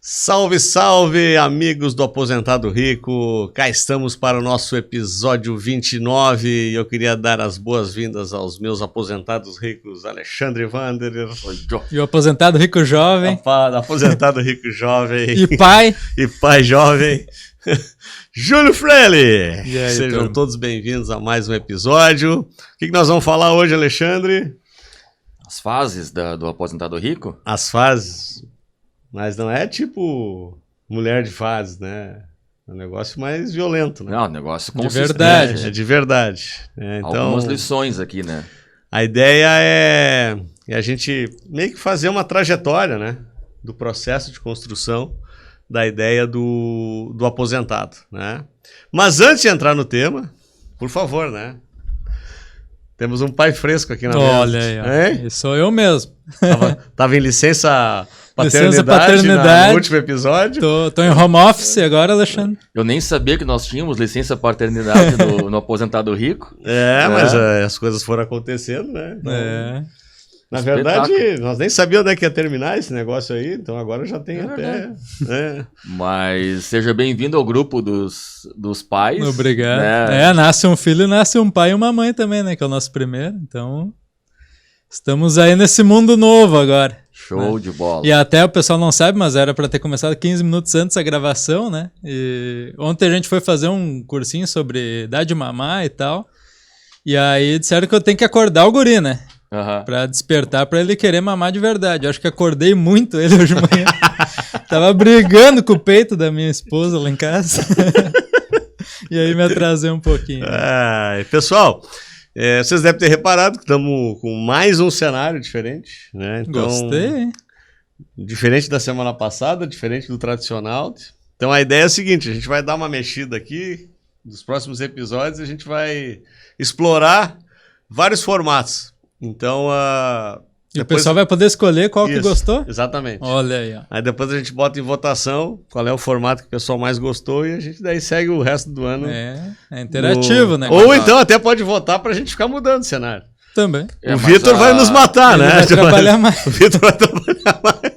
Salve, salve, amigos do Aposentado Rico! Cá estamos para o nosso episódio 29 e eu queria dar as boas-vindas aos meus aposentados ricos, Alexandre Wanderer. E o aposentado rico jovem. Aposentado rico jovem. E pai. E pai jovem. Júlio Freire. Aí, sejam todos bem-vindos a mais um episódio. O que nós vamos falar hoje, Alexandre? As fases do aposentado rico? As fases... Mas não é tipo mulher de fases, né? É um negócio mais violento, né? Não, negócio de verdade. É de verdade. Então, algumas lições aqui, né? A ideia é a gente meio que fazer uma trajetória, né? Do processo de construção da ideia do aposentado, né? Mas antes de entrar no tema, por favor, né? Temos um pai fresco aqui na mesa. Olha aí, sou eu mesmo. Tava em licença paternidade. No último episódio. Tô em home office agora, Alexandre. Eu nem sabia que nós tínhamos licença paternidade no aposentado rico. Mas as coisas foram acontecendo, né? Então, na verdade, nós nem sabíamos onde é que ia terminar esse negócio aí, então agora já tem até... Mas seja bem-vindo ao grupo dos pais. Obrigado. Né? Nasce um filho, nasce um pai e uma mãe também, né? Que é o nosso primeiro, então... Estamos aí nesse mundo novo agora. Show de bola. E até o pessoal não sabe, mas era para ter começado 15 minutos antes da gravação, né? E ontem a gente foi fazer um cursinho sobre dar de mamar e tal. E aí disseram que eu tenho que acordar o guri, né? Pra despertar, pra ele querer mamar de verdade. Eu acho que acordei muito ele hoje de manhã. Tava brigando com o peito da minha esposa lá em casa. E aí me atrasei um pouquinho. Pessoal... vocês devem ter reparado que estamos com mais um cenário diferente, né? Então, gostei. Diferente da semana passada, diferente do tradicional. Então a ideia é a seguinte, a gente vai dar uma mexida aqui, nos próximos episódios a gente vai explorar vários formatos. Então, e o pessoal vai poder escolher qual que gostou? Exatamente. Olha aí, ó. Aí depois a gente bota em votação qual é o formato que o pessoal mais gostou e a gente daí segue o resto do ano. É interativo, né? Ou então até pode votar pra gente ficar mudando o cenário. Também. O Vitor vai nos matar, né? Vai trabalhar mais. O Vitor vai trabalhar mais.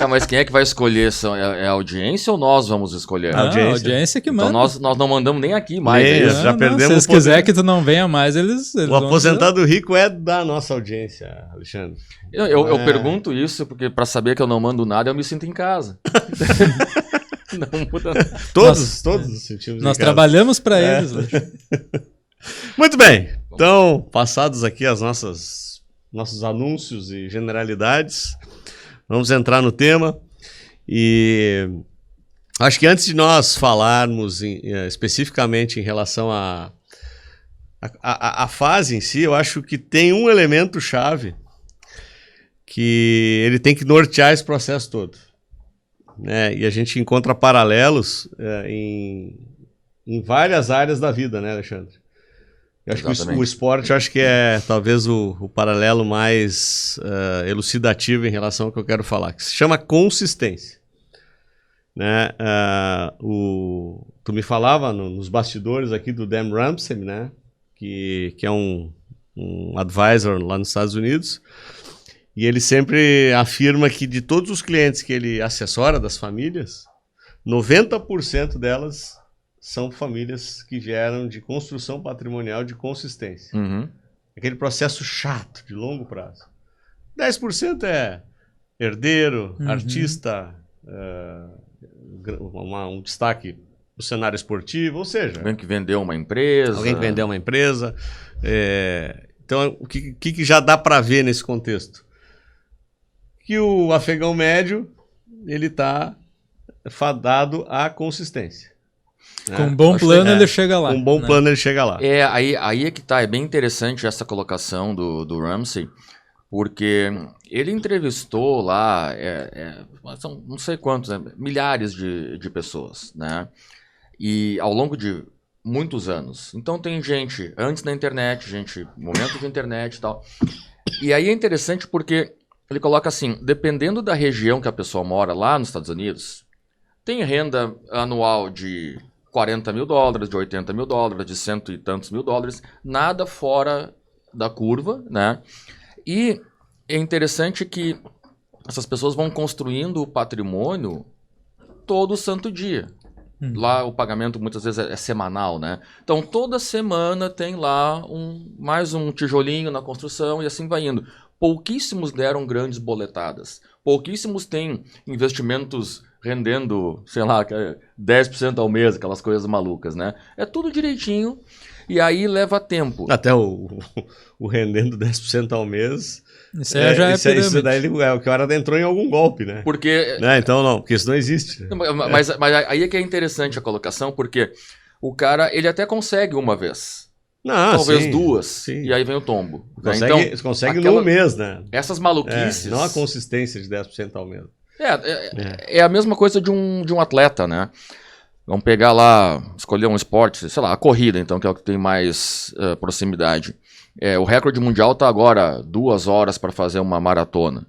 Mas quem é que vai escolher? É a audiência ou nós vamos escolher? A audiência que manda. Então nós não mandamos nem aqui mais. Já perdemos. Se eles quiserem que tu não venha mais, eles o aposentado rico é da nossa audiência, Alexandre. Eu pergunto isso porque para saber que eu não mando nada, eu me sinto em casa. Não muda. Todos nos sentimos nós trabalhamos para eles. Muito bem. Então, passados aqui nossos anúncios e generalidades, vamos entrar no tema. E acho que antes de nós falarmos especificamente em relação à fase em si, eu acho que tem um elemento chave que ele tem que nortear esse processo todo. Né? E a gente encontra paralelos em várias áreas da vida, né, Alexandre? Eu acho que o esporte acho que é talvez o paralelo mais elucidativo em relação ao que eu quero falar, que se chama consistência. Né? Tu me falava nos bastidores aqui do Dan Ramsey, né? que é um advisor lá nos Estados Unidos, e ele sempre afirma que de todos os clientes que ele assessora, das famílias, 90% delas são famílias que vieram de construção patrimonial de consistência. Aquele processo chato, de longo prazo. 10% é herdeiro, artista, um destaque no cenário esportivo, ou seja... Alguém que vendeu uma empresa. Então, o que já dá para ver nesse contexto? Que o afegão médio, ele está fadado à consistência. Com um bom plano ele chega lá. Com um bom plano ele chega lá. Aí é que tá, é bem interessante essa colocação do Ramsey, porque ele entrevistou lá, são não sei quantos, né, milhares de pessoas, né? E ao longo de muitos anos. Então tem gente antes da internet, momento de internet e tal. E aí é interessante porque ele coloca assim, dependendo da região que a pessoa mora lá nos Estados Unidos, tem renda anual de $40 mil, de $80 mil, de cento e tantos mil dólares, nada fora da curva, né? E é interessante que essas pessoas vão construindo o patrimônio todo santo dia. Lá o pagamento muitas vezes é semanal, né? Então toda semana tem lá mais um tijolinho na construção e assim vai indo. Pouquíssimos deram grandes boletadas. Pouquíssimos têm investimentos rendendo, sei lá, 10% ao mês, aquelas coisas malucas, né? É tudo direitinho e aí leva tempo. Até o rendendo 10% ao mês... Isso aí já é pirâmide. Isso daí o cara entrou em algum golpe, né? Porque... Né? Então não, porque isso não existe. Mas aí é que é interessante a colocação, porque o cara, ele até consegue uma vez. Talvez sim, 2, sim. E aí vem o tombo. Consegue no mês, né? Essas maluquices... não a consistência de 10% ao mês. É a mesma coisa de um atleta, né? Vamos pegar lá, escolher um esporte, sei lá, a corrida, então, que é o que tem mais proximidade. O recorde mundial está agora 2 horas para fazer uma maratona.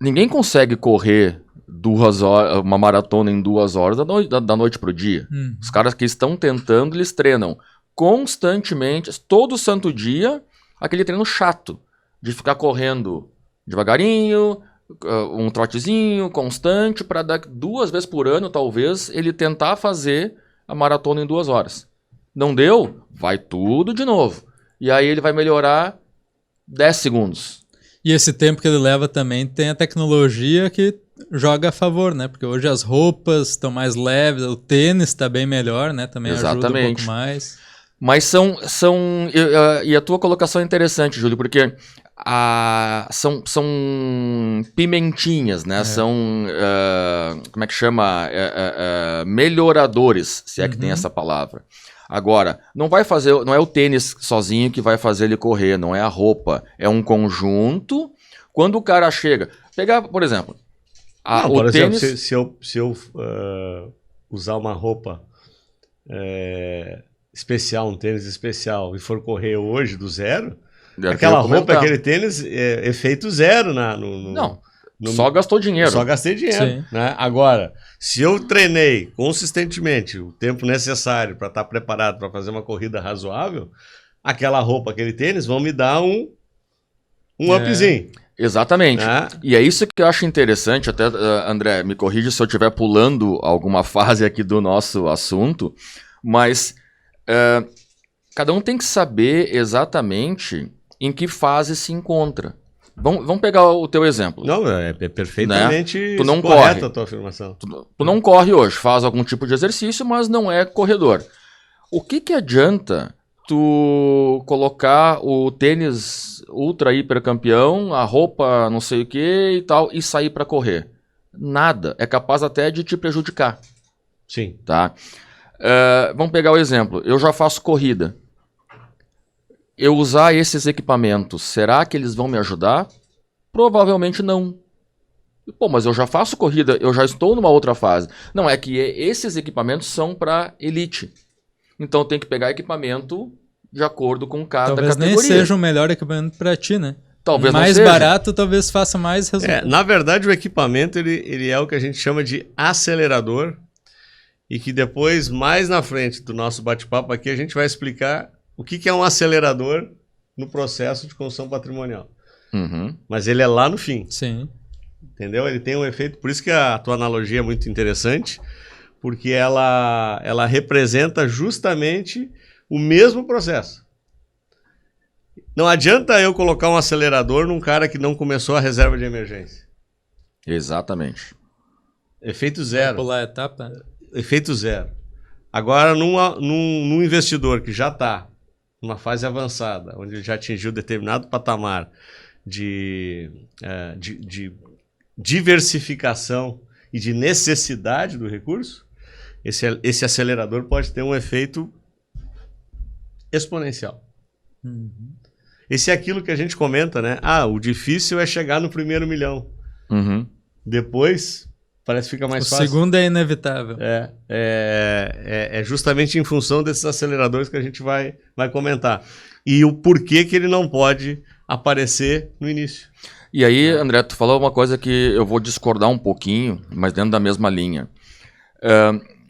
Ninguém consegue correr 2 horas, uma maratona em 2 horas da noite para o dia. Os caras que estão tentando, eles treinam constantemente, todo santo dia, aquele treino chato de ficar correndo devagarinho, um trotezinho constante, para 2 vezes por ano, talvez, ele tentar fazer a maratona em 2 horas. Não deu? Vai tudo de novo. E aí ele vai melhorar 10 segundos. E esse tempo que ele leva também tem a tecnologia que joga a favor, né? Porque hoje as roupas estão mais leves, o tênis está bem melhor, né? Também ajuda um pouco mais. Mas e a tua colocação é interessante, Júlio, porque são pimentinhas, né? São, como é que chama? Melhoradores, se é que tem essa palavra. Agora, não é o tênis sozinho que vai fazer ele correr, não é a roupa, é um conjunto. Quando o cara chega, pegar, por exemplo, por exemplo, se eu usar uma roupa especial, um tênis especial, e for correr hoje do zero, aquela roupa, aquele tênis é efeito zero não. Só gastou dinheiro. Só gastei dinheiro. Né? Agora, se eu treinei consistentemente o tempo necessário para estar preparado para fazer uma corrida razoável, aquela roupa, aquele tênis vão me dar um upzinho. Exatamente. Né? E é isso que eu acho interessante, até, André, me corrija se eu estiver pulando alguma fase aqui do nosso assunto, mas cada um tem que saber exatamente em que fase se encontra. Vamos pegar o teu exemplo. Não, é perfeitamente tu não correta corre. A tua afirmação. Tu não corre hoje, faz algum tipo de exercício, mas não é corredor. O que adianta tu colocar o tênis ultra hiper campeão, a roupa não sei o que e tal, e sair para correr? Nada. É capaz até de te prejudicar. Sim. Tá? Vamos pegar o exemplo. Eu já faço corrida. Eu usar esses equipamentos, será que eles vão me ajudar? Provavelmente não. Pô, mas eu já faço corrida, eu já estou numa outra fase. Não, é que esses equipamentos são para elite. Então tem que pegar equipamento de acordo com cada categoria. Talvez nem seja o melhor equipamento para ti, né? Talvez mais não seja. barato, talvez faça mais resultado. Na verdade, o equipamento ele é o que a gente chama de acelerador e que depois, mais na frente do nosso bate-papo aqui, a gente vai explicar o que é um acelerador no processo de construção patrimonial. Mas ele é lá no fim. Sim. Entendeu? Ele tem um efeito... Por isso que a tua analogia é muito interessante, porque ela representa justamente o mesmo processo. Não adianta eu colocar um acelerador num cara que não começou a reserva de emergência. Exatamente. Efeito zero. Pular a etapa. Efeito zero. Agora, num investidor que já está numa fase avançada, onde ele já atingiu determinado patamar de diversificação e de necessidade do recurso, esse acelerador pode ter um efeito exponencial. Esse é aquilo que a gente comenta, né? O difícil é chegar no primeiro milhão. Depois, parece que fica mais fácil. O segundo é inevitável. É justamente em função desses aceleradores que a gente vai comentar. E o porquê que ele não pode aparecer no início. E aí, André, tu falou uma coisa que eu vou discordar um pouquinho, mas dentro da mesma linha.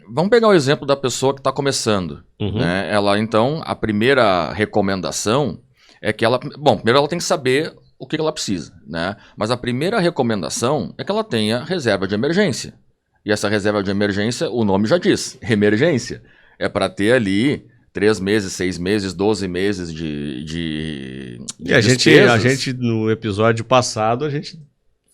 Vamos pegar o exemplo da pessoa que está começando. Né? Ela, então, a primeira recomendação é que ela... Bom, primeiro ela tem que saber o que ela precisa, né? Mas a primeira recomendação é que ela tenha reserva de emergência. E essa reserva de emergência, o nome já diz, emergência. É para ter ali 3 meses, 6 meses, 12 meses de e a gente, no episódio passado, a gente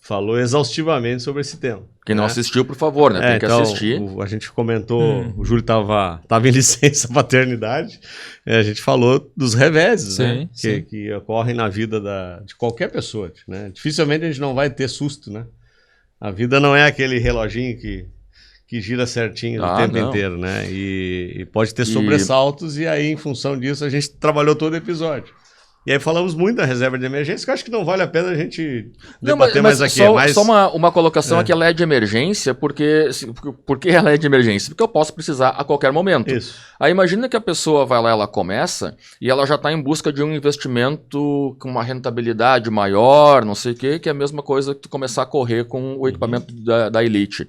falou exaustivamente sobre esse tema. Quem não assistiu, por favor, né? Tem que então, assistir. A gente comentou, o Júlio estava em licença paternidade, a gente falou dos reveses, né? Que ocorrem na vida de qualquer pessoa, né? Dificilmente a gente não vai ter susto, né? A vida não é aquele reloginho que gira certinho o tempo inteiro, né? E pode ter sobressaltos, e aí, em função disso, a gente trabalhou todo o episódio. E aí falamos muito da reserva de emergência, que eu acho que não vale a pena a gente debater mais aqui. Só uma colocação aqui, ela é de emergência, porque ela é de emergência? Porque eu posso precisar a qualquer momento. Isso. Aí imagina que a pessoa vai lá, ela começa, e ela já está em busca de um investimento com uma rentabilidade maior, não sei o quê, que é a mesma coisa que tu começar a correr com o equipamento da Elite.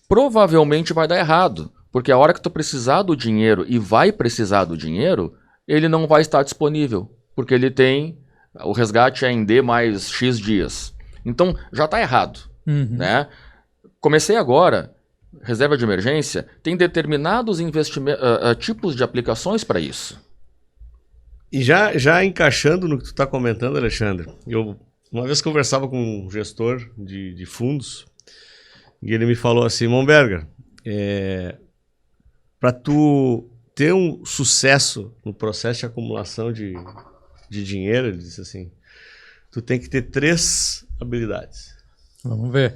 Provavelmente vai dar errado, porque a hora que tu precisar do dinheiro, e vai precisar do dinheiro, ele não vai estar disponível. Porque ele tem, o resgate é em D mais X dias. Então, já está errado. Né? Comecei agora, reserva de emergência, tem determinados tipos de aplicações para isso. E já encaixando no que tu está comentando, Alexandre, eu uma vez conversava com um gestor de fundos, e ele me falou assim, Momberger, para tu ter um sucesso no processo de acumulação de dinheiro, ele disse assim, tu tem que ter 3 habilidades. Vamos ver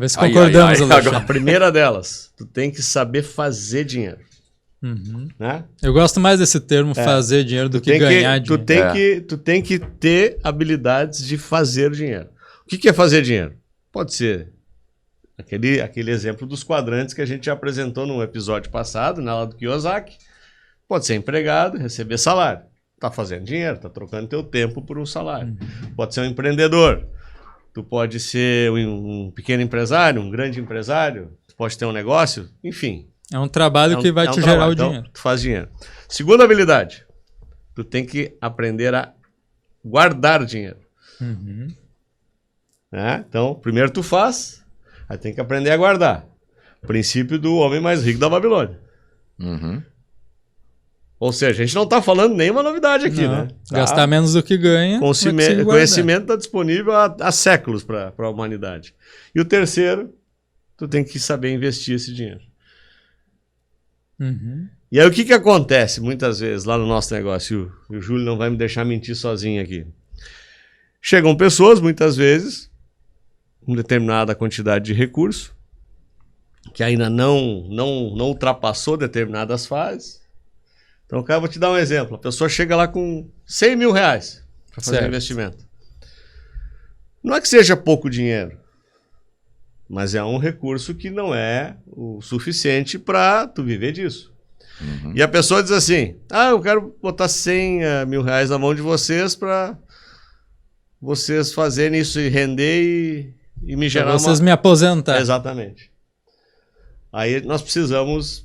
se concordamos, Alexandre. A primeira delas, tu tem que saber fazer dinheiro. Né? Eu gosto mais desse termo, fazer dinheiro, do que ganhar dinheiro. Tu tem que ter habilidades de fazer dinheiro. O que é fazer dinheiro? Pode ser aquele exemplo dos quadrantes que a gente já apresentou no episódio passado, na aula do Kiyosaki. Pode ser empregado, receber salário. Tá fazendo dinheiro, tá trocando teu tempo por um salário. Pode ser um empreendedor. Tu pode ser um pequeno empresário, um grande empresário. Tu pode ter um negócio, enfim. É um trabalho que vai te gerar o dinheiro. Então, tu faz dinheiro. Segunda habilidade. Tu tem que aprender a guardar dinheiro. Né? Então, primeiro tu faz, aí tem que aprender a guardar. Princípio do homem mais rico da Babilônia. Ou seja, a gente não está falando nenhuma novidade aqui, né? Gastar menos do que ganha. Conhecimento está disponível há séculos para a humanidade. E o terceiro, tu tem que saber investir esse dinheiro. E aí o que acontece muitas vezes lá no nosso negócio? E o Júlio não vai me deixar mentir sozinho aqui. Chegam pessoas, muitas vezes, com determinada quantidade de recurso, que ainda não ultrapassou determinadas fases. Então, cara, vou te dar um exemplo. A pessoa chega lá com 100 mil reais para fazer um investimento. Não é que seja pouco dinheiro, mas é um recurso que não é o suficiente para tu viver disso. E a pessoa diz assim, eu quero botar 100 mil reais na mão de vocês para vocês fazerem isso e render e me gerar vocês me aposentar. Exatamente. Aí nós precisamos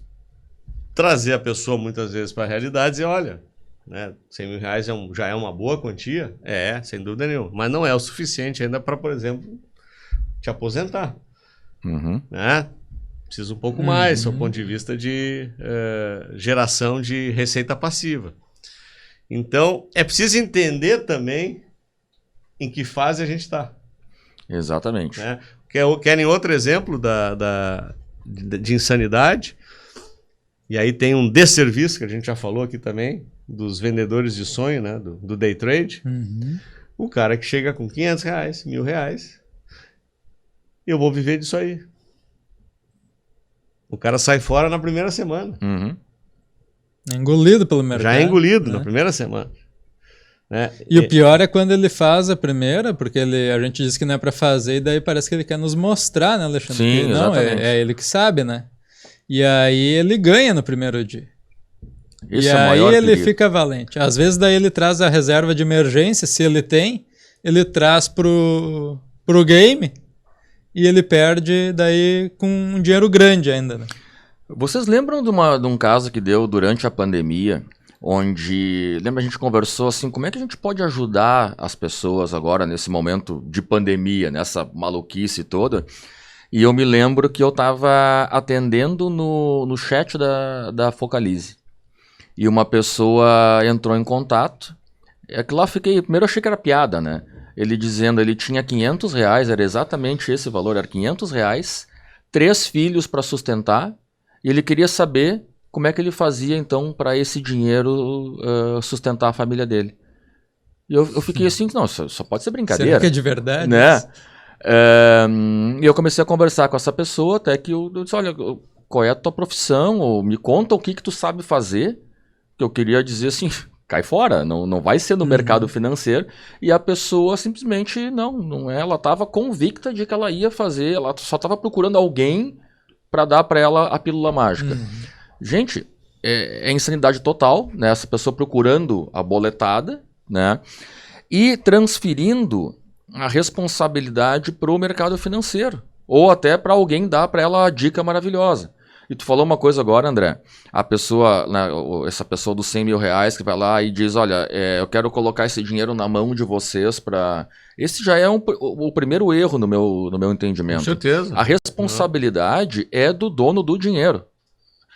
trazer a pessoa muitas vezes para a realidade e dizer, olha, né, 100 mil reais já é uma boa quantia? Sem dúvida nenhuma. Mas não é o suficiente ainda para, por exemplo, te aposentar. Né? Precisa um pouco mais, do ponto de vista de geração de receita passiva. Então, é preciso entender também em que fase a gente está. Exatamente. Né? Querem outro exemplo de insanidade? E aí tem um desserviço, que a gente já falou aqui também, dos vendedores de sonho, né? do day trade. O cara que chega com 500 reais, 1.000 reais, eu vou viver disso aí. O cara sai fora na primeira semana. Engolido pelo mercado. Já é engolido na primeira semana. Né? E o pior é quando ele faz a primeira, porque a gente diz que não é para fazer, e daí parece que ele quer nos mostrar, né, Alexandre? Sim, não, é ele que sabe, né? E aí ele ganha no primeiro dia. Esse e aí ele fica valente. Às vezes daí ele traz a reserva de emergência, se ele tem, ele traz pro game e ele perde daí com um dinheiro grande ainda, né? Vocês lembram de um caso que deu durante a pandemia, onde, lembra, a gente conversou assim, como é que a gente pode ajudar as pessoas agora nesse momento de pandemia, nessa maluquice toda? E eu me lembro que eu estava atendendo no chat da Focalize. E uma pessoa entrou em contato. É que lá primeiro eu achei que era piada, né? Ele dizendo, ele tinha R$500, era exatamente esse valor, era R$500, 3 filhos para sustentar, e ele queria saber como é que ele fazia, então, para esse dinheiro sustentar a família dele. E eu fiquei assim, não, só pode ser brincadeira. Será que é de verdade? Né? E eu comecei a conversar com essa pessoa, até que eu disse, olha, qual é a tua profissão? Ou me conta o que tu sabe fazer. Que eu queria dizer assim, cai fora, não vai ser no mercado financeiro. E a pessoa simplesmente, não é, ela estava convicta de que ela ia fazer, ela só estava procurando alguém para dar para ela a pílula mágica. Gente, é insanidade total, né? Essa pessoa procurando a boletada, né? E transferindo a responsabilidade para o mercado financeiro. Ou até para alguém dar para ela a dica maravilhosa. E tu falou uma coisa agora, André. A pessoa, né, essa pessoa dos R$100 mil que vai lá e diz, olha, eu quero colocar esse dinheiro na mão de vocês para... Esse já é o primeiro erro no meu entendimento. Com certeza. A responsabilidade é do dono do dinheiro.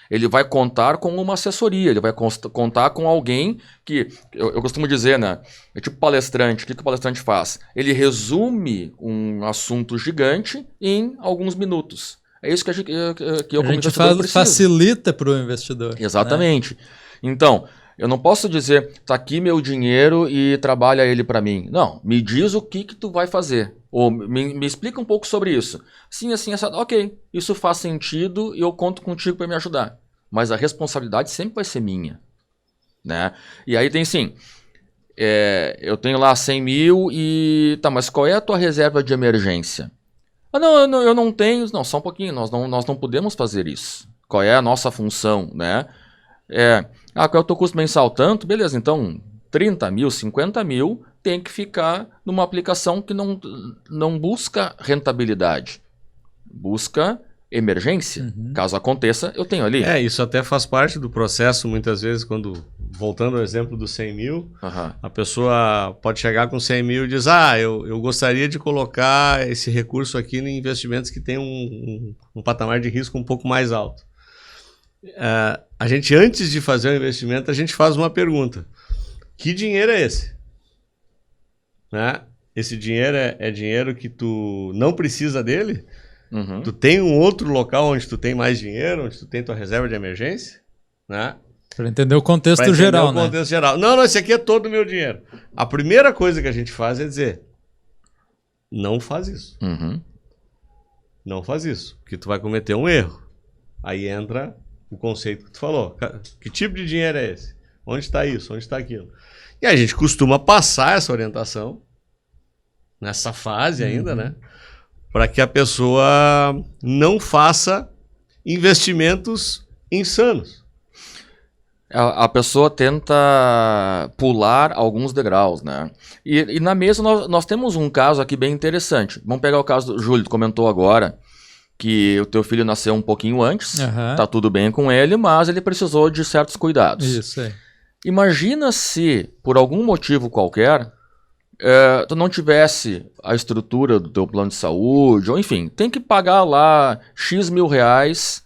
Ele vai contar com uma assessoria, ele vai contar com alguém que, eu costumo dizer, né? É tipo palestrante, o que o palestrante faz? Ele resume um assunto gigante em alguns minutos. É isso que eu como investidor preciso. Facilita para o investidor. Exatamente. Né? Então, eu não posso dizer, tá aqui meu dinheiro e trabalha ele para mim. Não, me diz o que tu vai fazer. Ou me explica um pouco sobre isso. Sim, assim, essa, ok, isso faz sentido e eu conto contigo para me ajudar. Mas a responsabilidade sempre vai ser minha. Né? E aí tem sim, eu tenho lá 100 mil e... Tá, mas qual é a tua reserva de emergência? Ah, não, eu não tenho... Não, só um pouquinho, nós não podemos fazer isso. Qual é a nossa função, né? Qual é o teu custo mensal? Tanto? Beleza, então 30 mil, 50 mil tem que ficar numa aplicação que não busca rentabilidade. Busca emergência. Caso aconteça, eu tenho ali. Isso até faz parte do processo, muitas vezes, quando, voltando ao exemplo dos 100 mil, a pessoa pode chegar com 100 mil e diz, eu gostaria de colocar esse recurso aqui em investimentos que tem um patamar de risco um pouco mais alto. A gente, antes de fazer o investimento, a gente faz uma pergunta. Que dinheiro é esse? Né? Esse dinheiro é dinheiro que tu não precisa dele? Tu tem um outro local onde tu tem mais dinheiro, onde tu tem tua reserva de emergência? Né? Para entender o contexto geral, né? Contexto geral. Não, esse aqui é todo o meu dinheiro. A primeira coisa que a gente faz é dizer, não faz isso. Não faz isso, porque tu vai cometer um erro. Aí entra o conceito que tu falou. Que tipo de dinheiro é esse? Onde está isso? Onde está aquilo? E a gente costuma passar essa orientação nessa fase ainda, né? Para que a pessoa não faça investimentos insanos. A pessoa tenta pular alguns degraus, né? E na mesa nós temos um caso aqui bem interessante. Vamos pegar o caso do Júlio, tu comentou agora que o teu filho nasceu um pouquinho antes, tá tudo bem com ele, mas ele precisou de certos cuidados. Isso aí. Imagina se, por algum motivo qualquer, tu não tivesse a estrutura do teu plano de saúde, ou enfim, tem que pagar lá X mil reais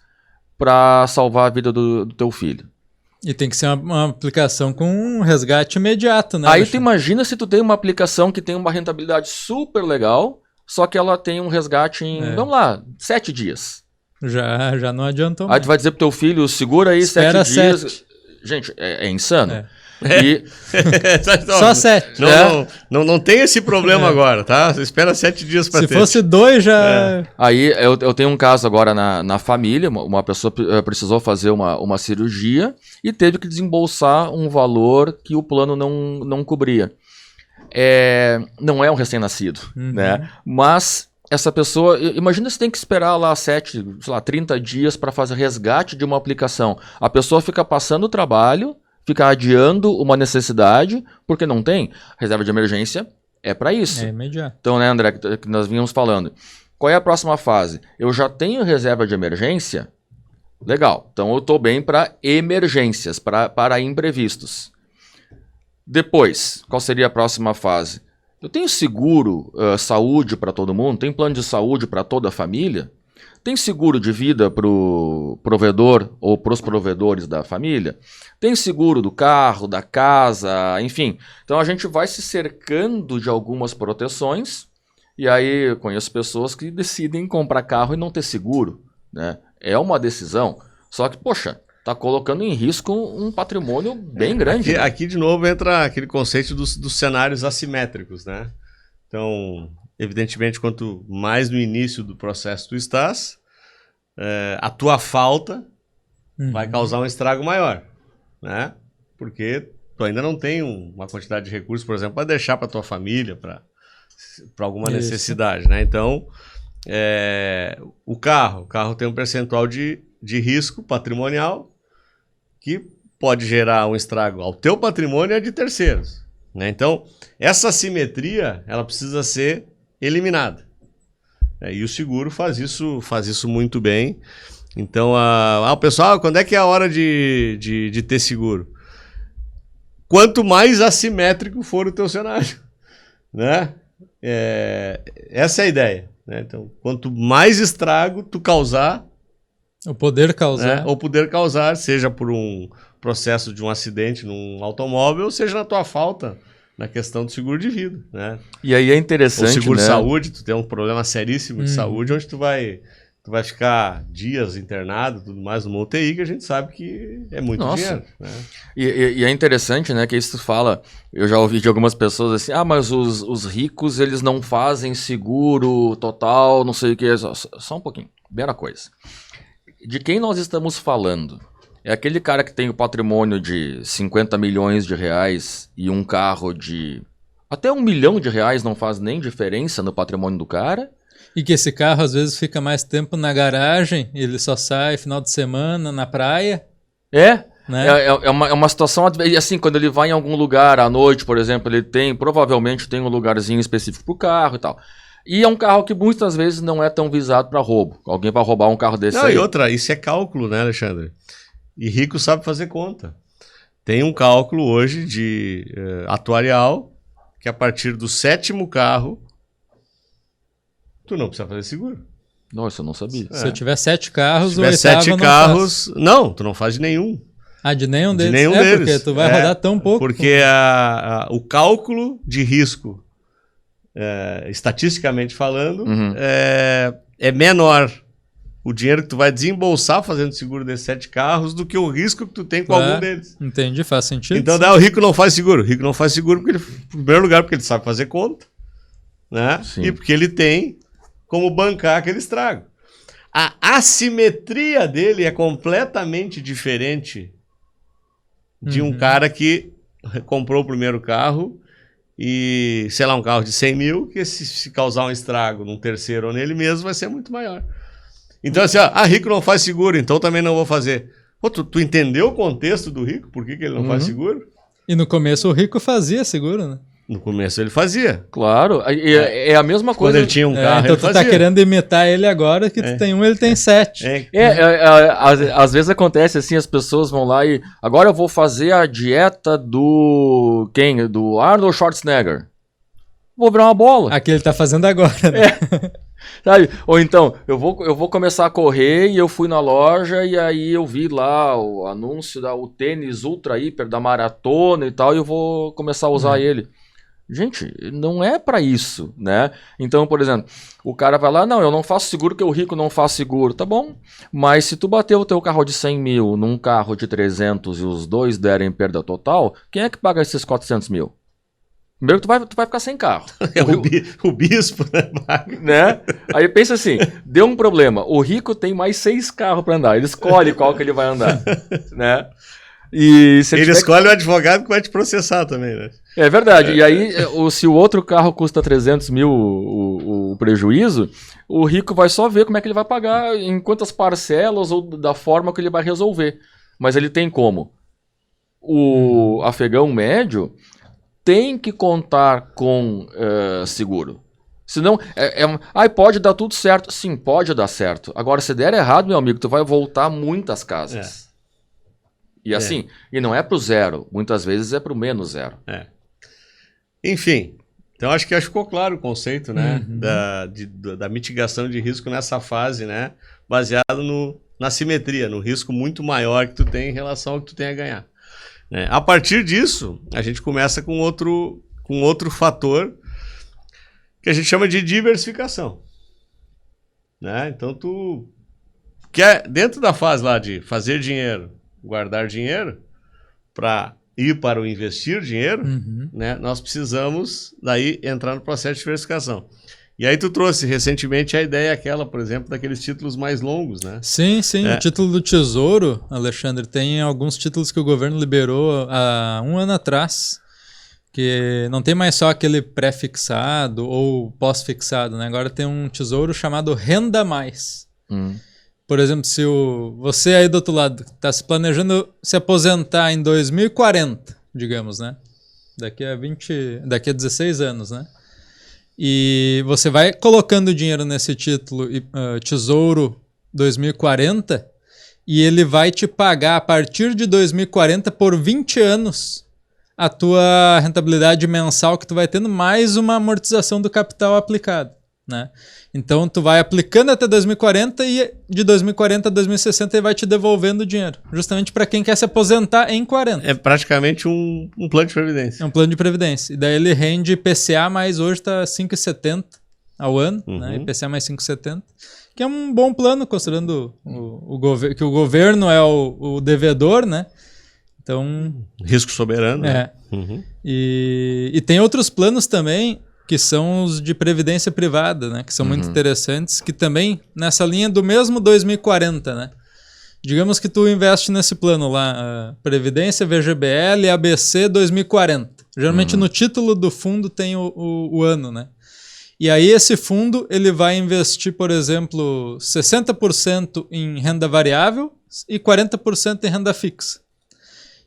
para salvar a vida do teu filho. E tem que ser uma aplicação com um resgate imediato, né? Aí tu imagina se tu tem uma aplicação que tem uma rentabilidade super legal, só que ela tem um resgate em, vamos lá, 7 dias. Já não adiantou Aí mais. tu vai dizer pro teu filho, segura aí Espera 7 dias. 7. Gente, é insano. Só 7. Não tem esse problema agora, tá? Você espera 7 dias para ter. Se fosse 2, já... Aí eu tenho um caso agora na família, uma pessoa precisou fazer uma cirurgia e teve que desembolsar um valor que o plano não cobria. Não é um recém-nascido, né? Mas essa pessoa, imagina se tem que esperar lá 30 dias para fazer resgate de uma aplicação. A pessoa fica passando o trabalho, fica adiando uma necessidade, porque não tem. Reserva de emergência é para isso. É imediato. Então, né, André, que nós vínhamos falando. Qual é a próxima fase? Eu já tenho reserva de emergência? Legal. Então eu estou bem para emergências, para imprevistos. Depois, qual seria a próxima fase? Eu tenho seguro, saúde para todo mundo? Tenho plano de saúde para toda a família? Tem seguro de vida para o provedor ou para os provedores da família? Tem seguro do carro, da casa, enfim. Então a gente vai se cercando de algumas proteções e aí eu conheço pessoas que decidem comprar carro e não ter seguro, né? É uma decisão, só que, poxa, está colocando em risco um patrimônio bem grande. Aqui, né? Aqui de novo entra aquele conceito dos cenários assimétricos, né? Então, evidentemente, quanto mais no início do processo tu estás, a tua falta vai causar um estrago maior, né? Porque tu ainda não tem uma quantidade de recursos, por exemplo, para deixar para tua família, para alguma necessidade, né? Então, o carro tem um percentual de risco patrimonial que pode gerar um estrago ao teu patrimônio e a de terceiros, né? Então, essa assimetria, ela precisa ser eliminada. E o seguro faz isso muito bem. Então, o pessoal, quando é que é a hora de ter seguro? Quanto mais assimétrico for o teu cenário, né? Essa é a ideia, né? Então, quanto mais estrago tu causar, o poder causar, ou poder causar, seja por um processo de um acidente num automóvel, ou seja na tua falta na questão do seguro de vida, né? E aí é interessante, o seguro né? de saúde, tu tem um problema seríssimo de saúde, onde tu vai ficar dias internado, tudo mais, numa UTI, que a gente sabe que é muito dinheiro, né? E é interessante, né, que isso tu fala, eu já ouvi de algumas pessoas assim, mas os ricos, eles não fazem seguro total, não sei o que, só um pouquinho, primeira coisa. De quem nós estamos falando? É aquele cara que tem o patrimônio de 50 milhões de reais e um carro de até 1 milhão de reais não faz nem diferença no patrimônio do cara? E que esse carro às vezes fica mais tempo na garagem, ele só sai final de semana na praia. Né? É uma situação, assim, quando ele vai em algum lugar à noite, por exemplo, ele provavelmente tem um lugarzinho específico pro carro e tal. E é um carro que muitas vezes não é tão visado para roubo. Alguém vai roubar um carro desse aí. E outra, isso é cálculo, né, Alexandre? E rico sabe fazer conta. Tem um cálculo hoje de atuarial que a partir do 7º carro tu não precisa fazer seguro. Nossa, eu não sabia. Se eu tiver 7 carros, se tiver 7 carros, não, tu não faz de nenhum. De nenhum deles? De nenhum deles. Porque tu vai rodar tão pouco. Porque o cálculo de risco, estatisticamente falando, é menor o dinheiro que tu vai desembolsar fazendo seguro desses 7 carros do que o risco que tu tem com algum deles. Entendi, faz sentido. Então daí o rico não faz seguro. O rico não faz seguro porque em primeiro lugar, porque ele sabe fazer conta, né? E porque ele tem como bancar aquele estrago. A assimetria dele é completamente diferente de um cara que comprou o primeiro carro e, sei lá, um carro de 100 mil, que se causar um estrago num terceiro ou nele mesmo, vai ser muito maior. Então, assim, rico não faz seguro, então também não vou fazer. Pô, tu entendeu o contexto do rico? Por que ele não faz seguro? E no começo o rico fazia seguro, né? No começo ele fazia. Claro, é a mesma coisa. Quando ele tinha um carro, então ele fazia. Então tu tá querendo imitar ele agora, que tu tem um, ele tem 7. Às vezes acontece assim, as pessoas vão lá e... Agora eu vou fazer a dieta do... Quem? Do Arnold Schwarzenegger. Vou virar uma bola. A que ele tá fazendo agora, né? Sabe? Ou então, eu vou começar a correr e eu fui na loja e aí eu vi lá o anúncio o tênis Ultra Hiper da maratona e tal, e eu vou começar a usar ele. Gente, não é pra isso, né? Então, por exemplo, o cara vai lá, não, eu não faço seguro porque o rico não faz seguro. Tá bom, mas se tu bater o teu carro de 100 mil num carro de 300 e os dois derem perda total, quem é que paga esses 400 mil? Primeiro tu vai ficar sem carro. O bispo, né? Aí pensa assim, deu um problema, o rico tem mais 6 carros pra andar, ele escolhe qual que ele vai andar, né? E se ele escolhe o advogado que vai te processar também, né? É verdade. E aí, se o outro carro custa 300 mil o prejuízo, o rico vai só ver como é que ele vai pagar, em quantas parcelas ou da forma que ele vai resolver. Mas ele tem como? O afegão médio tem que contar com seguro. Senão, pode dar tudo certo. Sim, pode dar certo. Agora, se der errado, meu amigo, tu vai voltar muitas casas. E assim, e não é pro zero, muitas vezes é pro menos zero. Enfim, Então, acho que ficou claro o conceito, né? Da mitigação de risco nessa fase, né? Baseado na simetria, no risco muito maior que tu tem em relação ao que tu tem a ganhar. A partir disso, a gente começa com outro fator que a gente chama de diversificação. Né? Então, tu quer, dentro da fase lá de fazer dinheiro, guardar dinheiro, para ir para o investir dinheiro, né? Nós precisamos daí entrar no processo de diversificação. E aí tu trouxe recentemente a ideia aquela, por exemplo, daqueles títulos mais longos, né? Sim. O título do Tesouro, Alexandre, tem alguns títulos que o governo liberou há 1 ano atrás, que não tem mais só aquele pré-fixado ou pós-fixado, né? Agora tem um tesouro chamado Renda Mais. Por exemplo, se você aí do outro lado está se planejando se aposentar em 2040, digamos, né? Daqui a 16 anos, né? E você vai colocando dinheiro nesse título, Tesouro 2040, e ele vai te pagar a partir de 2040 por 20 anos a tua rentabilidade mensal que tu vai tendo, mais uma amortização do capital aplicado, né? Então tu vai aplicando até 2040 e de 2040 a 2060 ele vai te devolvendo o dinheiro, justamente para quem quer se aposentar em 40. É praticamente um plano de previdência. É um plano de previdência. E daí ele rende IPCA, mas hoje está 5,70 ao ano, né? IPCA mais 5,70, que é um bom plano, considerando que o governo é o devedor, né? Então, risco soberano. É. Né? E tem outros planos também, que são os de previdência privada, né? Que são muito interessantes, que também nessa linha do mesmo 2040, né? Digamos que tu investe nesse plano lá, Previdência, VGBL, ABC 2040. Geralmente no título do fundo tem o ano, né? E aí esse fundo ele vai investir, por exemplo, 60% em renda variável e 40% em renda fixa.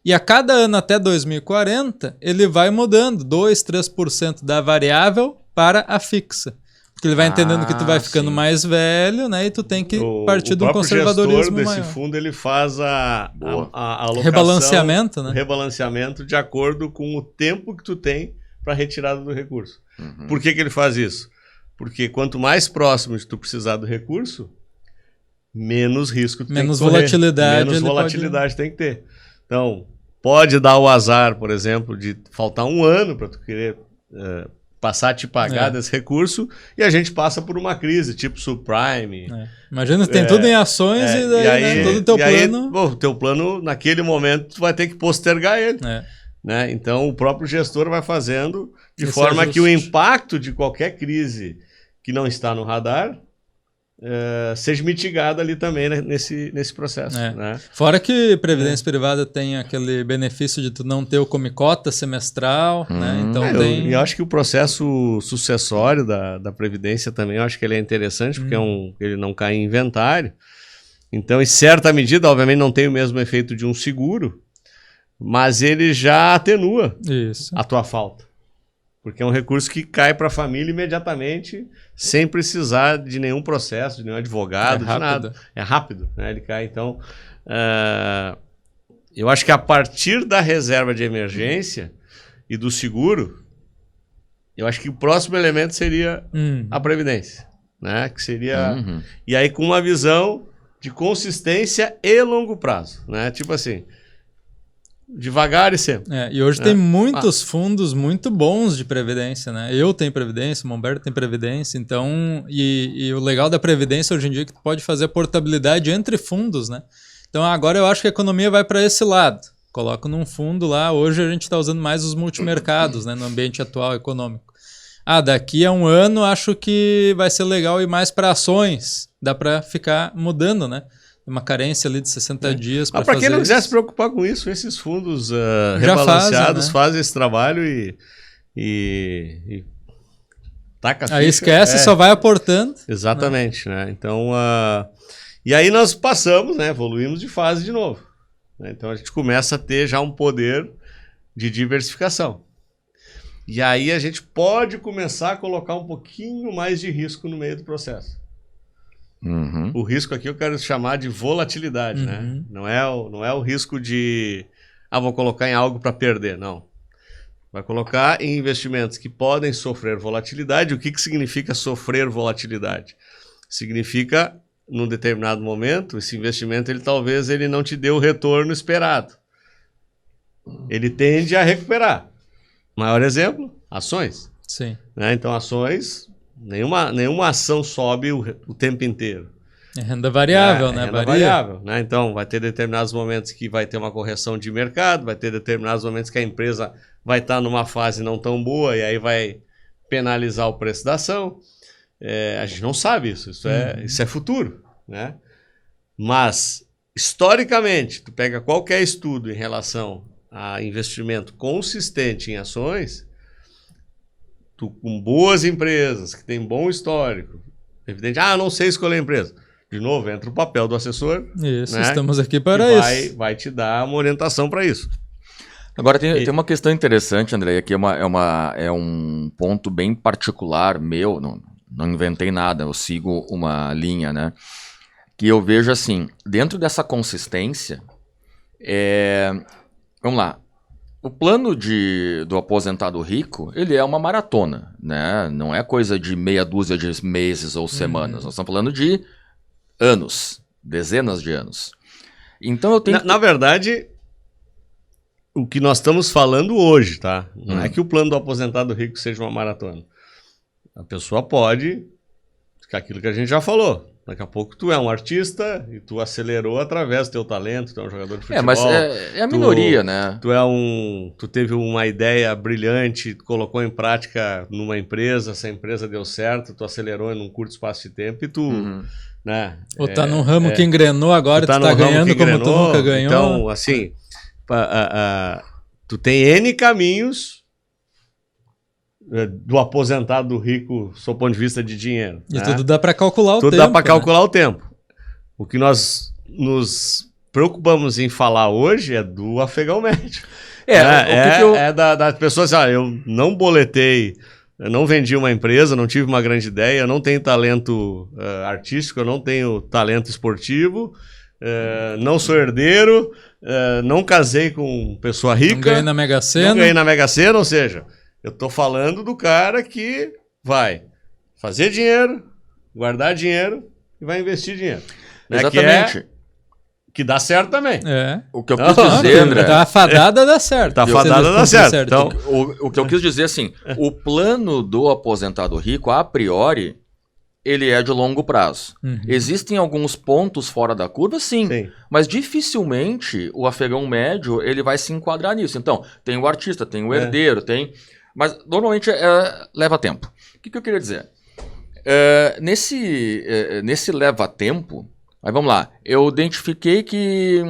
E a cada ano até 2040, ele vai mudando 2%, 3% da variável para a fixa. Porque ele vai entendendo que tu vai ficando mais velho, né? E tu tem que partir de um conservadorismo maior. O gestor desse fundo, ele faz a alocação, rebalanceamento, né? Rebalanceamento de acordo com o tempo que tu tem para retirada do recurso. Por que ele faz isso? Porque quanto mais próximo de tu precisar do recurso, menos risco tu tem que correr. Menos volatilidade tem que ter. Então, pode dar o azar, por exemplo, de faltar 1 ano para tu querer passar a te pagar desse recurso, e a gente passa por uma crise, tipo subprime. Imagina que tem tudo em ações e daí todo o teu plano... O teu plano, naquele momento, tu vai ter que postergar ele. Né? Então, o próprio gestor vai fazendo de forma que o impacto de qualquer crise que não está no radar seja mitigado ali também, né, nesse processo. Né? Fora que previdência privada tem aquele benefício de tu não ter o come-cota semestral, né? Então eu acho que o processo sucessório da previdência também, eu acho que ele é interessante, porque ele não cai em inventário. Então, em certa medida, obviamente não tem o mesmo efeito de um seguro, mas ele já atenua a tua falta. Porque é um recurso que cai para a família imediatamente, sem precisar de nenhum processo, de nenhum advogado, de nada. É rápido, né? Ele cai. Então, eu acho que a partir da reserva de emergência e do seguro, eu acho que o próximo elemento seria a previdência, né? Que seria... E aí com uma visão de consistência e longo prazo, né? Tipo assim... Devagar e sempre. E hoje tem muitos fundos muito bons de previdência, né? Eu tenho previdência, o Momberto tem previdência, então... E o legal da previdência hoje em dia é que tu pode fazer a portabilidade entre fundos, né? Então agora eu acho que a economia vai para esse lado. Coloco num fundo lá, hoje a gente está usando mais os multimercados, né? No ambiente atual econômico. Daqui a 1 ano acho que vai ser legal ir mais para ações. Dá para ficar mudando, né? Uma carência ali de 60 dias para fazer. Para quem não quiser se preocupar com isso, esses fundos rebalanceados fazem esse trabalho e taca a ficha. Aí esquece, só vai aportando. Exatamente, né? Então, e aí nós passamos, né? Evoluímos de fase de novo. Né? Então a gente começa a ter já um poder de diversificação. E aí a gente pode começar a colocar um pouquinho mais de risco no meio do processo. O risco aqui eu quero chamar de volatilidade, né? Não é o risco de vou colocar em algo para perder, não. Vai colocar em investimentos que podem sofrer volatilidade. O que significa sofrer volatilidade? Significa, num determinado momento, esse investimento talvez ele não te dê o retorno esperado. Ele tende a recuperar. Maior exemplo, ações. Sim. Né? Então, ações, nenhuma ação sobe o tempo inteiro. É renda variável, né? Renda variável, né? Então, vai ter determinados momentos que vai ter uma correção de mercado, vai ter determinados momentos que a empresa vai estar numa fase não tão boa e aí vai penalizar o preço da ação. A gente não sabe isso. Isso é futuro, né? Mas, historicamente, tu pega qualquer estudo em relação a investimento consistente em ações, tu com boas empresas, que tem bom histórico, evidente, eu não sei escolher empresa. De novo, entra o papel do assessor. Isso, né? estamos aqui para isso. Vai te dar uma orientação para isso. Agora, tem uma questão interessante, André, que é um ponto bem particular meu, não inventei nada, eu sigo uma linha, né? Que eu vejo assim, dentro dessa consistência, vamos lá, o plano do aposentado rico, ele é uma maratona, né? Não é coisa de meia dúzia de meses ou semanas, nós estamos falando de anos, dezenas de anos. Então eu tenho... Na verdade, o que nós estamos falando hoje, tá? Não é que o plano do aposentado rico seja uma maratona. A pessoa pode, aquilo que a gente já falou, daqui a pouco tu é um artista e tu acelerou através do teu talento, tu é um jogador de futebol. Mas é a minoria, né? Tu teve uma ideia brilhante, tu colocou em prática numa empresa, essa empresa deu certo, tu acelerou em um curto espaço de tempo e tu... Né? Ou tá num ramo que engrenou agora, tu tá ganhando como tu nunca ganhou. Então, assim, tu tem N caminhos do aposentado rico, sob o ponto de vista de dinheiro. E tudo dá para calcular o tempo. Tudo dá para calcular o tempo. O que nós nos preocupamos em falar hoje é do afegão médio. Das pessoas, eu não boletei, eu não vendi uma empresa, não tive uma grande ideia, eu não tenho talento artístico, eu não tenho talento esportivo, não sou herdeiro, não casei com pessoa rica. Não ganhei na Mega Sena. Não ganhei na Mega Sena, ou seja, eu tô falando do cara que vai fazer dinheiro, guardar dinheiro e vai investir dinheiro. Exatamente. Que dá certo também. O que eu quis dizer, André... Tá fadada a dar certo. Tá fadada a dar certo. Então, o que eu quis dizer, assim, o plano do aposentado rico, a priori, ele é de longo prazo. Existem alguns pontos fora da curva, sim. Mas dificilmente o afegão médio ele vai se enquadrar nisso. Então, tem o artista, tem o herdeiro, tem... Mas normalmente leva tempo. O que eu queria dizer? Nesse leva tempo... Mas vamos lá, eu identifiquei que,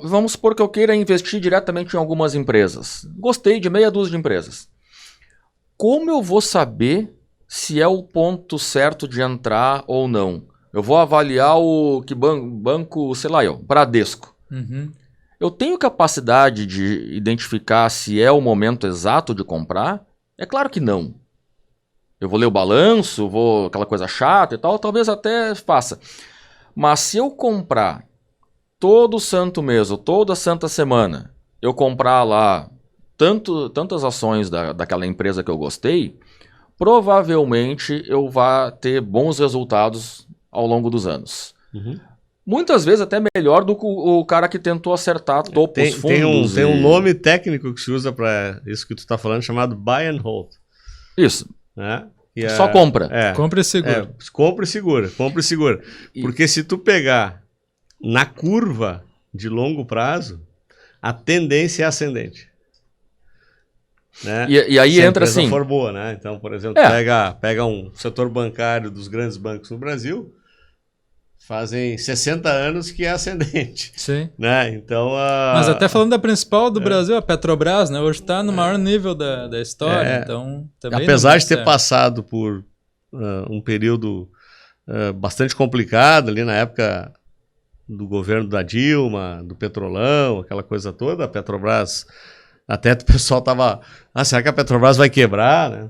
vamos supor que eu queira investir diretamente em algumas empresas. Gostei de meia dúzia de empresas. Como eu vou saber se é o ponto certo de entrar ou não? Eu vou avaliar que banco, sei lá, Bradesco. Eu tenho capacidade de identificar se é o momento exato de comprar? É claro que não. Eu vou ler o balanço, aquela coisa chata e tal, talvez até faça. Mas se eu comprar todo santo mês ou toda santa semana, eu comprar lá tantas ações daquela empresa que eu gostei, provavelmente eu vou ter bons resultados ao longo dos anos. Muitas vezes até melhor do que o cara que tentou acertar topos, fundos. Tem um nome técnico que se usa para isso que tu está falando, chamado buy and hold. Isso. Né? Só compra. Compra e segura. Compra e segura. Porque se tu pegar na curva de longo prazo, a tendência é ascendente. Né? E aí entra assim... Se a empresa for boa, né? Então, por exemplo, pega um setor bancário dos grandes bancos no Brasil, fazem 60 anos que é ascendente. Sim. Né? Então, Mas até falando da principal do Brasil, a Petrobras, né? Hoje está no maior nível da história. Então, também apesar de ter passado por um período bastante complicado ali na época do governo da Dilma, do Petrolão, aquela coisa toda, a Petrobras, até o pessoal estava, será que a Petrobras vai quebrar, né?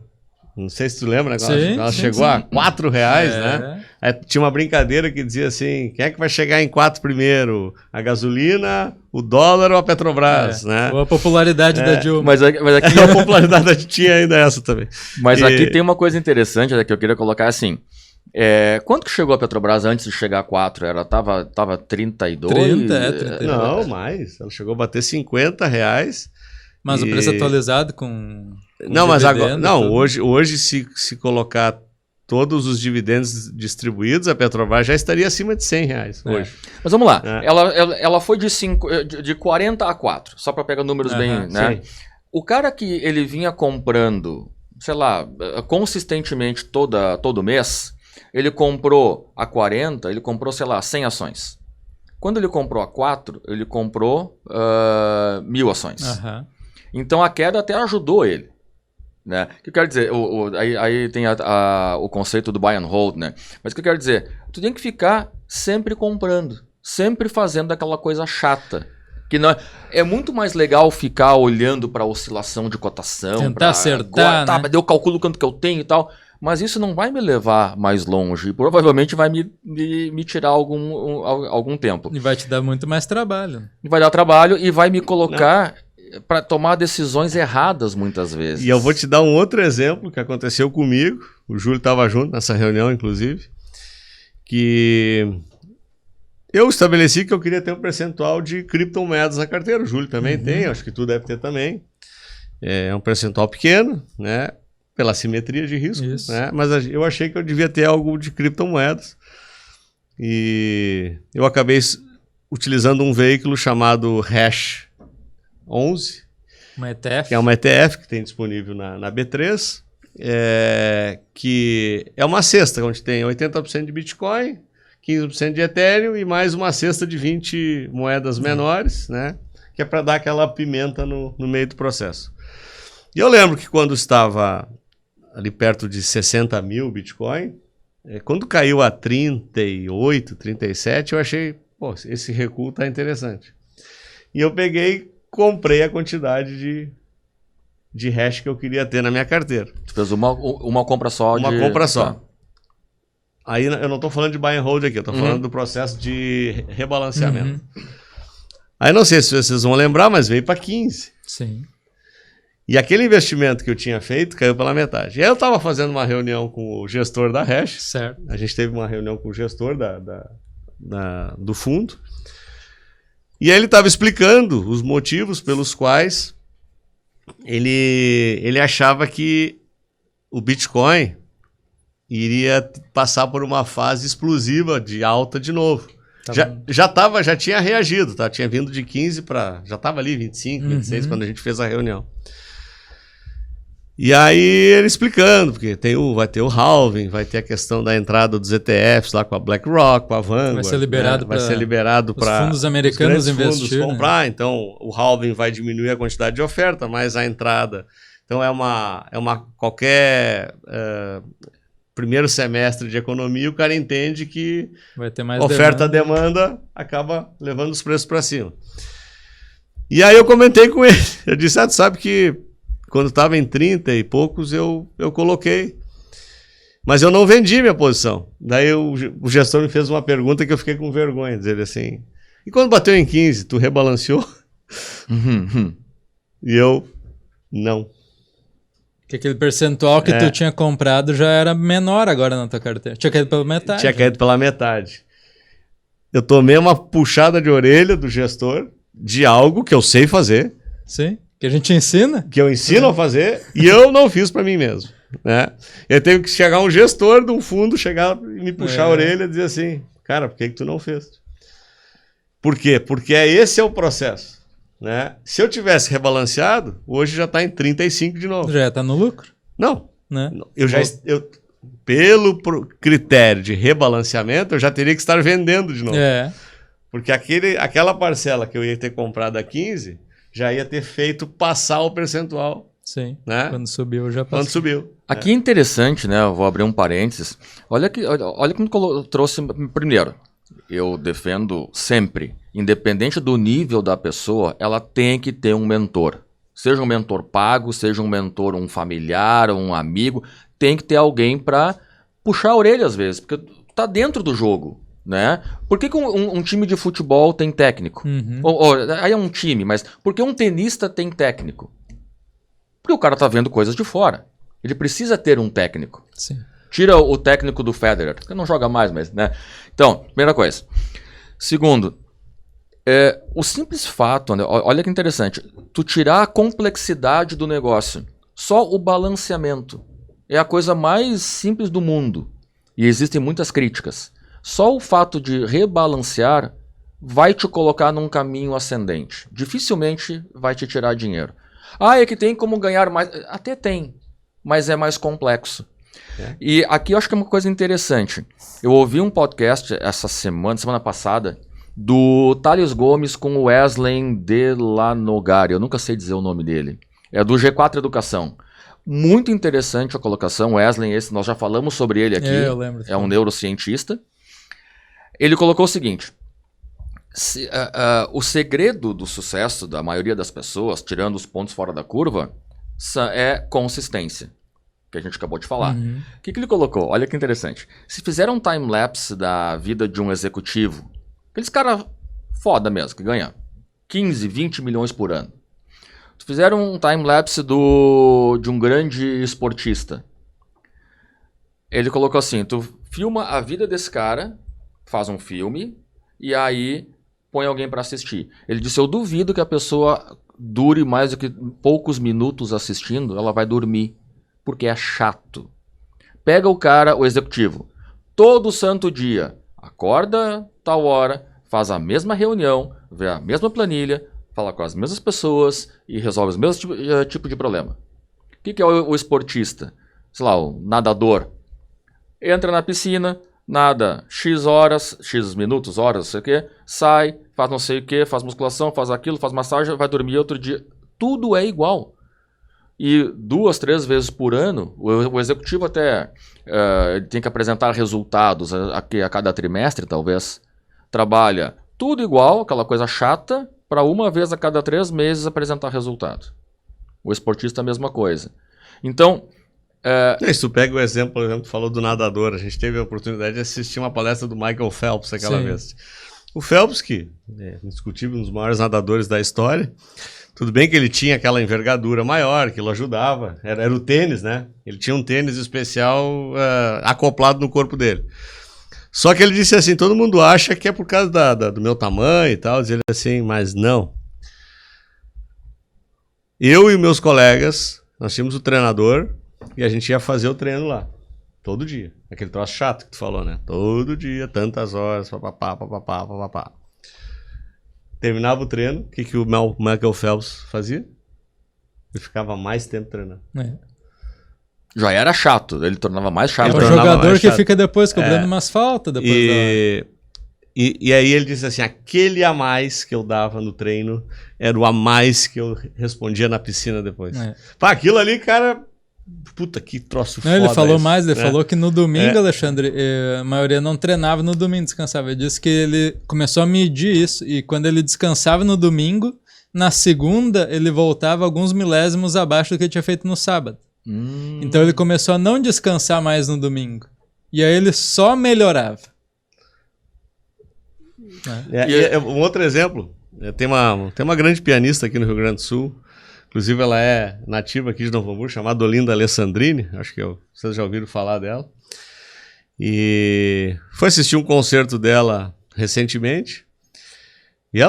Não sei se tu lembra, né? Ela Sim, chegou a R$4, né? Aí tinha uma brincadeira que dizia assim, quem é que vai chegar em 4 primeiro? A gasolina, o dólar ou a Petrobras, né? Ou a popularidade da Dilma. Mas aqui... A popularidade tinha ainda essa também. Mas aqui tem uma coisa interessante, né, que eu queria colocar assim. Quanto que chegou a Petrobras antes de chegar a 4? Tava 32? 30. Não, mais. Ela chegou a bater R$50. Mas o preço atualizado com não, mas agora... Não, hoje se colocar todos os dividendos distribuídos, a Petrobras já estaria acima de R$100 hoje. Mas vamos lá. Ela foi de 40 a 4, só para pegar números bem... Né? O cara que ele vinha comprando, sei lá, consistentemente todo mês, ele comprou a 40, ele comprou, sei lá, 100 ações. Quando ele comprou a 4, ele comprou 1.000 ações. Então a queda até ajudou ele. Né? O que eu quero dizer? Aí tem o conceito do buy and hold, né? Mas o que eu quero dizer? Tu tem que ficar sempre comprando, sempre fazendo aquela coisa chata. Que não é muito mais legal ficar olhando para a oscilação de cotação. Tentar acertar, né? Eu calculo quanto que eu tenho e tal. Mas isso não vai me levar mais longe. Provavelmente vai me tirar algum tempo. E vai te dar muito mais trabalho. E vai dar trabalho e vai me colocar para tomar decisões erradas muitas vezes. E eu vou te dar um outro exemplo que aconteceu comigo. O Júlio estava junto nessa reunião, inclusive. Que eu estabeleci que eu queria ter um percentual de criptomoedas na carteira. O Júlio também tem, acho que tu deve ter também. É um percentual pequeno, né? Pela simetria de risco, né? Mas eu achei que eu devia ter algo de criptomoedas. E eu acabei utilizando um veículo chamado Hash 11, uma ETF. Que é uma ETF que tem disponível na B3, que é uma cesta, onde tem 80% de Bitcoin, 15% de Ethereum e mais uma cesta de 20 moedas menores, né? Que é para dar aquela pimenta no meio do processo. E eu lembro que quando estava ali perto de 60 mil Bitcoin, quando caiu a 38, 37, eu achei, pô, esse recuo tá interessante. E eu comprei a quantidade de hash que eu queria ter na minha carteira. Tu fez uma compra só? Uma compra só. Tá. Aí eu não estou falando de buy and hold aqui, eu estou falando do processo de rebalanceamento. Aí não sei se vocês vão lembrar, mas veio para 15. Sim. E aquele investimento que eu tinha feito caiu pela metade. E aí eu estava fazendo uma reunião com o gestor da Hash. Certo. A gente teve uma reunião com o gestor do fundo. E aí ele estava explicando os motivos pelos quais ele achava que o Bitcoin iria passar por uma fase explosiva de alta de novo. Já tinha reagido, tá? Tinha vindo de 15 para... Já estava ali 25, 26, quando a gente fez a reunião. E aí ele explicando, porque vai ter o halving, vai ter a questão da entrada dos ETFs lá com a BlackRock, com a Vanguard. Vai ser liberado para os fundos americanos investir, comprar. Né? Então o halving vai diminuir a quantidade de oferta, mas a entrada... Então qualquer primeiro semestre de economia, o cara entende que vai ter mais oferta-demanda acaba levando os preços para cima. E aí eu comentei com ele, eu disse, tu sabe que quando estava em 30 e poucos, eu coloquei. Mas eu não vendi minha posição. Daí o gestor me fez uma pergunta que eu fiquei com vergonha. Dizer assim, e quando bateu em 15, tu rebalanceou? E eu, não. Que aquele percentual que tu tinha comprado já era menor agora na tua carteira. Tinha caído pela metade. Tinha caído pela metade. Eu tomei uma puxada de orelha do gestor de algo que eu sei fazer. Sim. Que a gente ensina. Que eu ensino a fazer e eu não fiz para mim mesmo. Né? Eu tenho que chegar um gestor de um fundo, chegar e me puxar a orelha e dizer assim, cara, por que tu não fez? Por quê? Porque esse é o processo. Né? Se eu tivesse rebalanceado, hoje já está em 35 de novo. Já está no lucro? Não. Né? Pelo critério de rebalanceamento, eu já teria que estar vendendo de novo. Porque aquela parcela que eu ia ter comprado a 15... já ia ter feito passar o percentual. Sim, né? Quando subiu já passou. Quando subiu. Aqui é interessante, né? Eu vou abrir um parênteses. Olha como eu trouxe primeiro. Eu defendo sempre, independente do nível da pessoa, ela tem que ter um mentor. Seja um mentor pago, seja um mentor, um familiar, um amigo, tem que ter alguém para puxar a orelha às vezes, porque tá dentro do jogo, né? Por que um time de futebol tem técnico? Aí é um time, mas por que um tenista tem técnico? Porque o cara tá vendo coisas de fora. Ele precisa ter um técnico. Sim. Tira o técnico do Federer, que não joga mais, mas, né? Então, primeira coisa. Segundo, o simples fato, né? Olha que interessante, tu tirar a complexidade do negócio, só o balanceamento é a coisa mais simples do mundo. E existem muitas críticas. Só o fato de rebalancear vai te colocar num caminho ascendente. Dificilmente vai te tirar dinheiro. É que tem como ganhar mais. Até tem, mas é mais complexo. E aqui eu acho que é uma coisa interessante. Eu ouvi um podcast essa semana passada, do Thales Gomes com o Wesley Delanogari. Eu nunca sei dizer o nome dele. É do G4 Educação. Muito interessante a colocação. Wesley, nós já falamos sobre ele aqui. Eu lembro. É um neurocientista. Ele colocou o seguinte. O segredo do sucesso da maioria das pessoas, tirando os pontos fora da curva, é consistência. Que a gente acabou de falar. O que ele colocou? Olha que interessante. Se fizer um time-lapse da vida de um executivo, aqueles caras foda mesmo, que ganham 15, 20 milhões por ano. Se fizer um time-lapse de um grande esportista, ele colocou assim, tu filma a vida desse cara, faz um filme, e aí põe alguém para assistir. Ele disse, eu duvido que a pessoa dure mais do que poucos minutos assistindo, ela vai dormir. Porque é chato. Pega o cara, o executivo, todo santo dia, acorda tal hora, faz a mesma reunião, vê a mesma planilha, fala com as mesmas pessoas e resolve os mesmos tipo de problema. O que é o esportista? Sei lá, o nadador. Entra na piscina, nada X horas, X minutos, horas, não sei o que, sai, faz não sei o que, faz musculação, faz aquilo, faz massagem, vai dormir outro dia. Tudo é igual. E 2, 3 vezes por ano, o executivo até tem que apresentar resultados a cada trimestre, talvez. Trabalha tudo igual, aquela coisa chata, para uma vez a cada 3 meses apresentar resultado. O esportista a mesma coisa. Então... Se tu pega o exemplo, por exemplo, tu falou do nadador, a gente teve a oportunidade de assistir uma palestra do Michael Phelps aquela vez. O Phelps, que é indiscutível, um dos maiores nadadores da história... Tudo bem que ele tinha aquela envergadura maior, aquilo ajudava. Era o tênis, né? Ele tinha um tênis especial acoplado no corpo dele. Só que ele disse assim, todo mundo acha que é por causa do meu tamanho e tal. Dizia assim, mas não. Eu e meus colegas, nós tínhamos o treinador e a gente ia fazer o treino lá. Todo dia. Aquele troço chato que tu falou, né? Todo dia, tantas horas, papapá. Terminava o treino, o que o Michael Phelps fazia? Ele ficava mais tempo treinando. Já era chato, ele tornava mais chato. É o jogador que fica depois cobrando umas faltas. E aí ele disse assim, aquele a mais que eu dava no treino era o a mais que eu respondia na piscina depois. Aquilo ali, cara... Puta, que troço foda. Ele falou mais, ele falou que no domingo, Alexandre, a maioria não treinava no domingo, descansava. Ele disse que ele começou a medir isso e quando ele descansava no domingo, na segunda ele voltava alguns milésimos abaixo do que ele tinha feito no sábado. Então ele começou a não descansar mais no domingo. E aí ele só melhorava. Um outro exemplo, tem uma grande pianista aqui no Rio Grande do Sul. Inclusive ela é nativa aqui de Novo Hamburgo, chamada Olinda Alessandrini, acho que vocês já ouviram falar dela. E foi assistir um concerto dela recentemente, e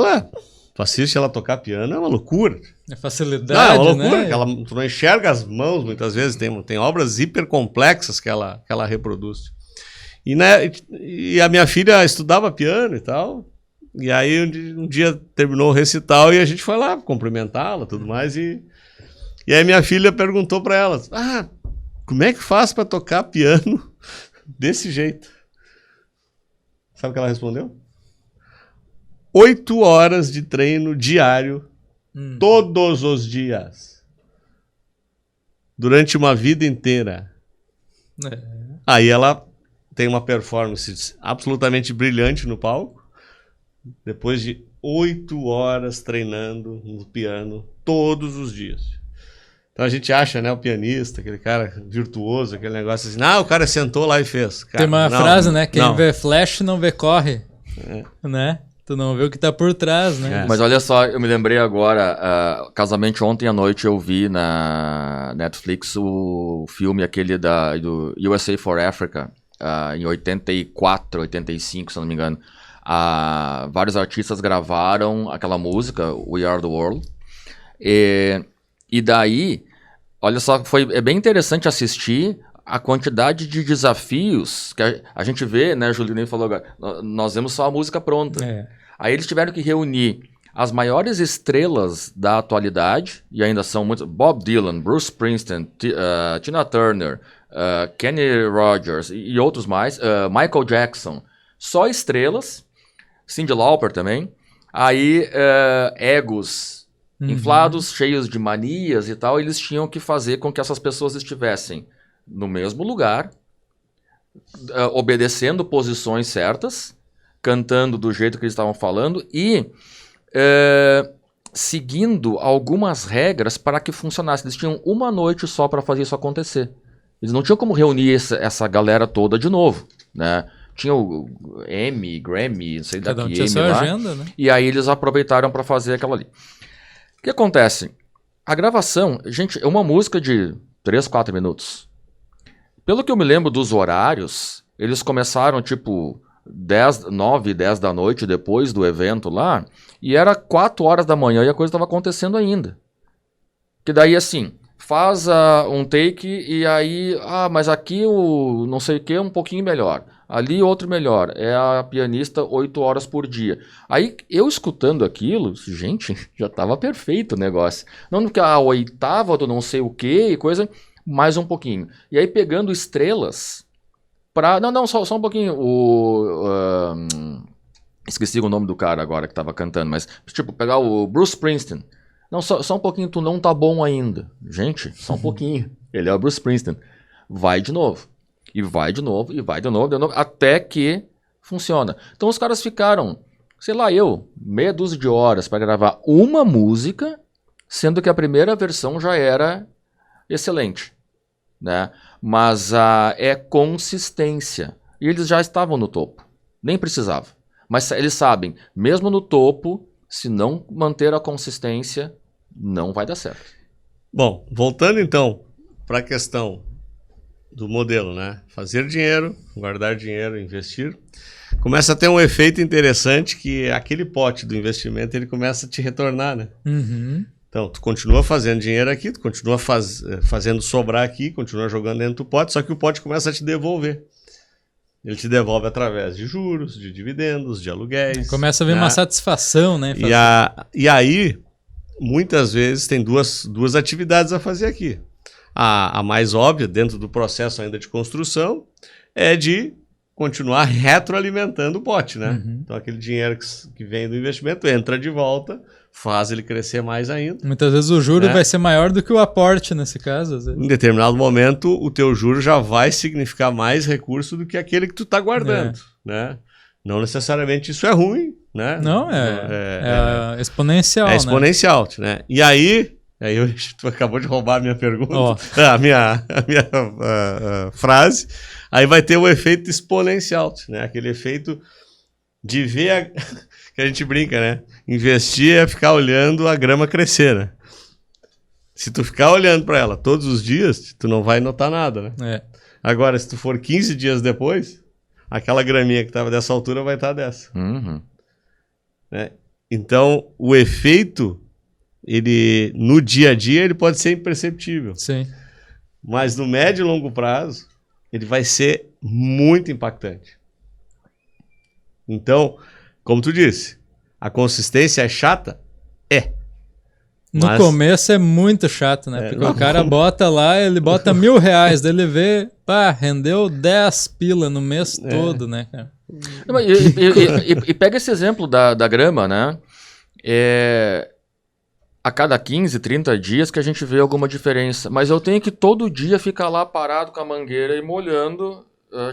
tu assiste ela tocar piano, é uma loucura. É facilidade, é uma loucura, né? Tu não enxerga as mãos muitas vezes, tem obras hiper complexas que ela reproduz. E a minha filha estudava piano e tal. E aí um dia terminou o recital e a gente foi lá cumprimentá-la e tudo mais. E aí minha filha perguntou para ela, como é que faz para tocar piano desse jeito? Sabe o que ela respondeu? 8 horas de treino diário, todos os dias. Durante uma vida inteira. Aí ela tem uma performance absolutamente brilhante no palco. Depois de 8 horas treinando no piano todos os dias. Então a gente acha, né, o pianista, aquele cara virtuoso, aquele negócio assim, o cara sentou lá e fez. Cara, tem uma frase, né, quem vê flash não vê corre, né? Tu não vê o que tá por trás, né? Mas olha só, eu me lembrei agora, casualmente ontem à noite eu vi na Netflix o filme aquele do USA for Africa, em 84, 85, se eu não me engano. Vários artistas gravaram aquela música, We Are The World, e daí, olha só, é bem interessante assistir a quantidade de desafios que a gente vê, né, Julinei falou agora, nós vemos só a música pronta. Aí eles tiveram que reunir as maiores estrelas da atualidade, e ainda são muitos, Bob Dylan, Bruce Springsteen, Tina Turner, Kenny Rogers e outros mais, Michael Jackson, só estrelas, Cyndi Lauper também, aí egos inflados, cheios de manias e tal, eles tinham que fazer com que essas pessoas estivessem no mesmo lugar, obedecendo posições certas, cantando do jeito que eles estavam falando e seguindo algumas regras para que funcionasse. Eles tinham uma noite só para fazer isso acontecer. Eles não tinham como reunir essa galera toda de novo, né? Tinha o Emmy, Grammy, não sei daqui, tinha Emmy sua lá. agenda, né? E aí eles aproveitaram para fazer aquela ali. O que acontece? A gravação, gente, é uma música de 3, 4 minutos. Pelo que eu me lembro dos horários, eles começaram tipo 9, 10 da noite depois do evento lá, e era 4 horas da manhã e a coisa estava acontecendo ainda. Que daí assim, faz um take e aí, mas aqui o não sei o que é um pouquinho melhor, ali outro melhor, é a pianista 8 horas por dia. Aí eu escutando aquilo, gente, já estava perfeito o negócio. Não porque a oitava do não sei o que e coisa, mais um pouquinho. E aí pegando estrelas só um pouquinho. Esqueci o nome do cara agora que tava cantando, mas tipo, pegar o Bruce Springsteen. Não, só um pouquinho, tu não tá bom ainda. Gente, só um pouquinho. Ele é o Bruce Springsteen. Vai de novo. E vai de novo, e vai de novo, até que funciona. Então os caras ficaram, sei lá, meia dúzia de horas para gravar uma música, sendo que a primeira versão já era excelente, né? Mas é consistência. E eles já estavam no topo. Nem precisava. Mas eles sabem, mesmo no topo, se não manter a consistência, não vai dar certo. Bom, voltando então para a questão do modelo, né? Fazer dinheiro, guardar dinheiro, investir. Começa a ter um efeito interessante que aquele pote do investimento ele começa a te retornar, né? Então, tu continua fazendo dinheiro aqui, tu continua fazendo sobrar aqui, continua jogando dentro do pote, só que o pote começa a te devolver. Ele te devolve através de juros, de dividendos, de aluguéis. Começa a vir uma satisfação, né? E aí, muitas vezes, tem duas atividades a fazer aqui. A mais óbvia, dentro do processo ainda de construção, é de continuar retroalimentando o pote, né? Então, aquele dinheiro que vem do investimento entra de volta, faz ele crescer mais ainda. Muitas vezes o juro vai ser maior do que o aporte nesse caso. Às vezes. Em determinado momento, o teu juro já vai significar mais recurso do que aquele que tu está guardando, né? Não necessariamente isso é ruim, né? Não, é exponencial, é exponencial, né? E aí tu acabou de roubar a minha pergunta, a minha frase. Aí vai ter o efeito exponencial, né? Aquele efeito de ver que a gente brinca, né? Investir é ficar olhando a grama crescer, né? Se tu ficar olhando para ela todos os dias, tu não vai notar nada, né? Agora, se tu for 15 dias depois, aquela graminha que estava dessa altura vai estar dessa. Né? Então, o efeito, ele no dia a dia, ele pode ser imperceptível. Sim. Mas no médio e longo prazo, ele vai ser muito impactante. Então, como tu disse, a consistência é chata? É. No começo é muito chato, né? Porque o cara bota lá, ele bota R$1.000, daí ele vê, rendeu 10 pila no mês todo, né, cara? E pega esse exemplo da grama, né? A cada 15, 30 dias que a gente vê alguma diferença. Mas eu tenho que todo dia ficar lá parado com a mangueira e molhando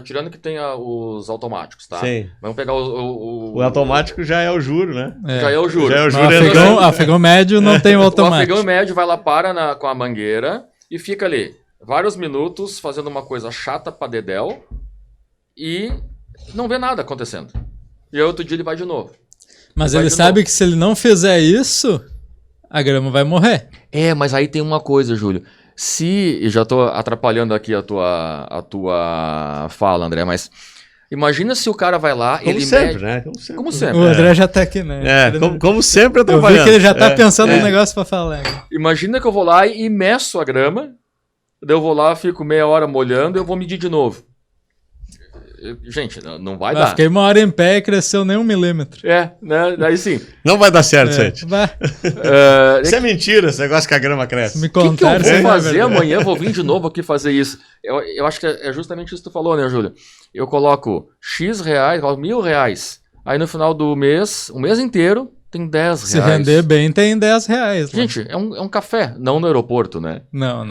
tirando que tenha os automáticos, tá? Sim. Vamos pegar o automático já é o juro, né? Já é o juro. Já é o juro. Afegão médio não tem o automático. O afegão médio vai lá, com a mangueira e fica ali vários minutos fazendo uma coisa chata pra dedéu e não vê nada acontecendo. E aí outro dia ele vai de novo. Mas ele sabe que se ele não fizer isso, a grama vai morrer. Mas aí tem uma coisa, Júlio. E já tô atrapalhando aqui a tua fala, André, mas imagina se o cara vai lá, como ele sempre, mede... né? Como sempre. O André já tá aqui, né? Como sempre eu vi que ele já tá pensando no negócio pra falar. Imagina que eu vou lá e meço a grama, daí eu vou lá, fico meia hora molhando e eu vou medir de novo. Gente, não vai dar. Fiquei uma hora em pé e cresceu nem 1 milímetro. Né? Daí sim. Não vai dar certo, gente. Isso é mentira, esse negócio que a grama cresce. O que eu vou fazer amanhã? Vou vir de novo aqui fazer isso. Eu acho que é justamente isso que tu falou, né, Júlio? Eu coloco X reais, coloco R$1.000. Aí no final do mês, o mês inteiro, tem R$10. Se render bem, tem R$10. Gente, é um café, não no aeroporto, né? Não.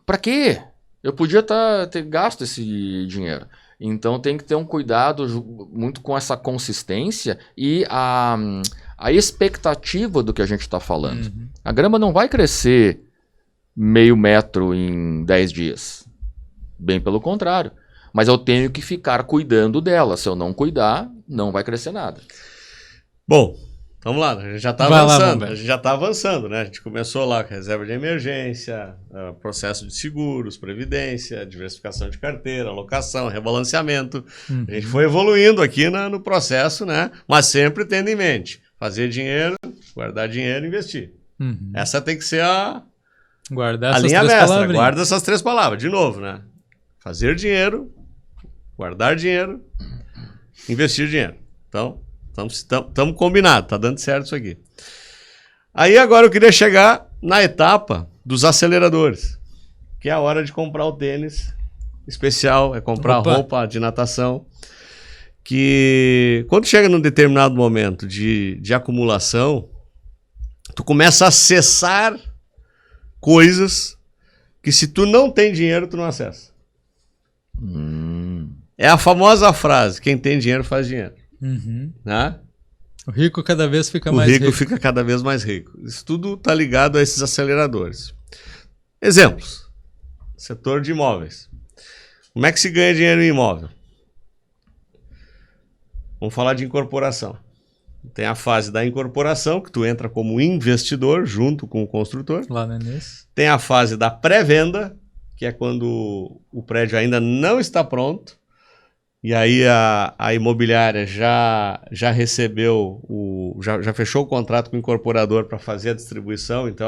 Pra quê? Eu podia ter gasto esse dinheiro. Então tem que ter um cuidado muito com essa consistência e a expectativa do que a gente está falando. Uhum. A grama não vai crescer meio metro em 10 dias. Bem pelo contrário. Mas eu tenho que ficar cuidando dela. Se eu não cuidar, não vai crescer nada. Bom, vamos lá, a gente já está avançando. A gente já está avançando, né? A gente começou lá com reserva de emergência, processo de seguros, previdência, diversificação de carteira, alocação, rebalanceamento. Uhum. A gente foi evoluindo aqui no processo, né? Mas sempre tendo em mente fazer dinheiro, guardar dinheiro e investir. Uhum. Essa tem que ser a Guardar linha mestra. Guarda essas 3 palavras. De novo, né? Fazer dinheiro, guardar dinheiro, investir dinheiro. Então, estamos combinados, tá dando certo isso aqui. Aí agora eu queria chegar na etapa dos aceleradores, que é a hora de comprar o tênis especial, é comprar roupa de natação, que quando chega num determinado momento de acumulação, tu começa a acessar coisas que se tu não tem dinheiro, tu não acessa. É a famosa frase, quem tem dinheiro faz dinheiro. Uhum. Né? O rico cada vez fica mais rico. O rico fica cada vez mais rico. Isso tudo está ligado a esses aceleradores. Exemplos. Setor de imóveis. Como é que se ganha dinheiro em imóvel? Vamos falar de incorporação. Tem a fase da incorporação, que tu entra como investidor junto com o construtor. Lá no início. Tem a fase da pré-venda, que é quando o prédio ainda não está pronto. E aí a imobiliária já recebeu, já fechou o contrato com o incorporador para fazer a distribuição. Então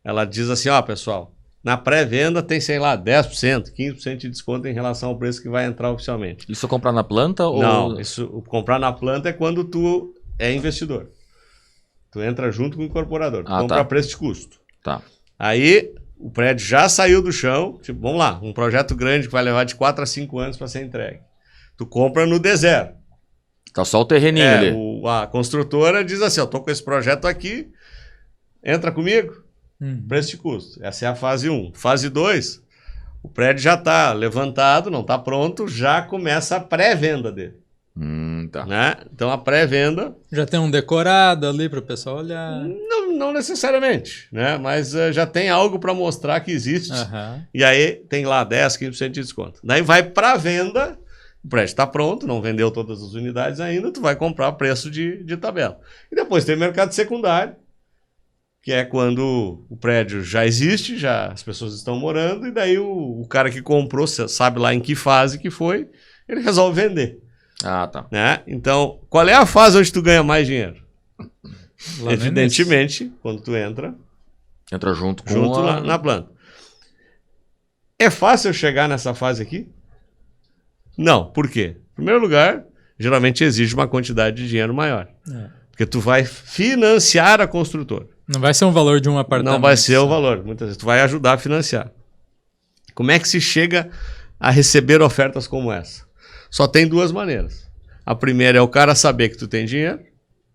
ela diz assim, ó pessoal, na pré-venda tem, sei lá, 10%, 15% de desconto em relação ao preço que vai entrar oficialmente. Isso comprar na planta? Não, comprar na planta é quando tu é investidor. Tu entra junto com o incorporador, tu compra a preço de custo. Tá. Aí o prédio já saiu do chão, tipo, vamos lá, um projeto grande que vai levar de 4 a 5 anos para ser entregue. Tu compra no D0. Tá só o terreninho ali. A construtora diz assim, ó, tô com esse projeto aqui, entra comigo, preço de custo. Essa é a fase 1. Fase 2, o prédio já está levantado, não está pronto, já começa a pré-venda dele. Tá. Né? Então a pré-venda... Já tem um decorado ali para o pessoal olhar? Não necessariamente, né? Mas já tem algo para mostrar que existe. Uhum. E aí tem lá 10, 15% de desconto. Daí vai para venda... O prédio está pronto, não vendeu todas as unidades ainda, tu vai comprar a preço de tabela. E depois tem o mercado secundário, que é quando o prédio já existe, já as pessoas estão morando, e daí o cara que comprou, sabe lá em que fase que foi, ele resolve vender. Ah, tá. Né? Então, qual é a fase onde tu ganha mais dinheiro? Lá evidentemente, quando tu entra junto com na planta. É fácil eu chegar nessa fase aqui? Não, por quê? Em primeiro lugar, geralmente exige uma quantidade de dinheiro maior. Porque tu vai financiar a construtora. Não vai ser um valor de um apartamento. Não vai ser o valor. Muitas vezes tu vai ajudar a financiar. Como é que se chega a receber ofertas como essa? Só tem 2 maneiras. A primeira é o cara saber que tu tem dinheiro,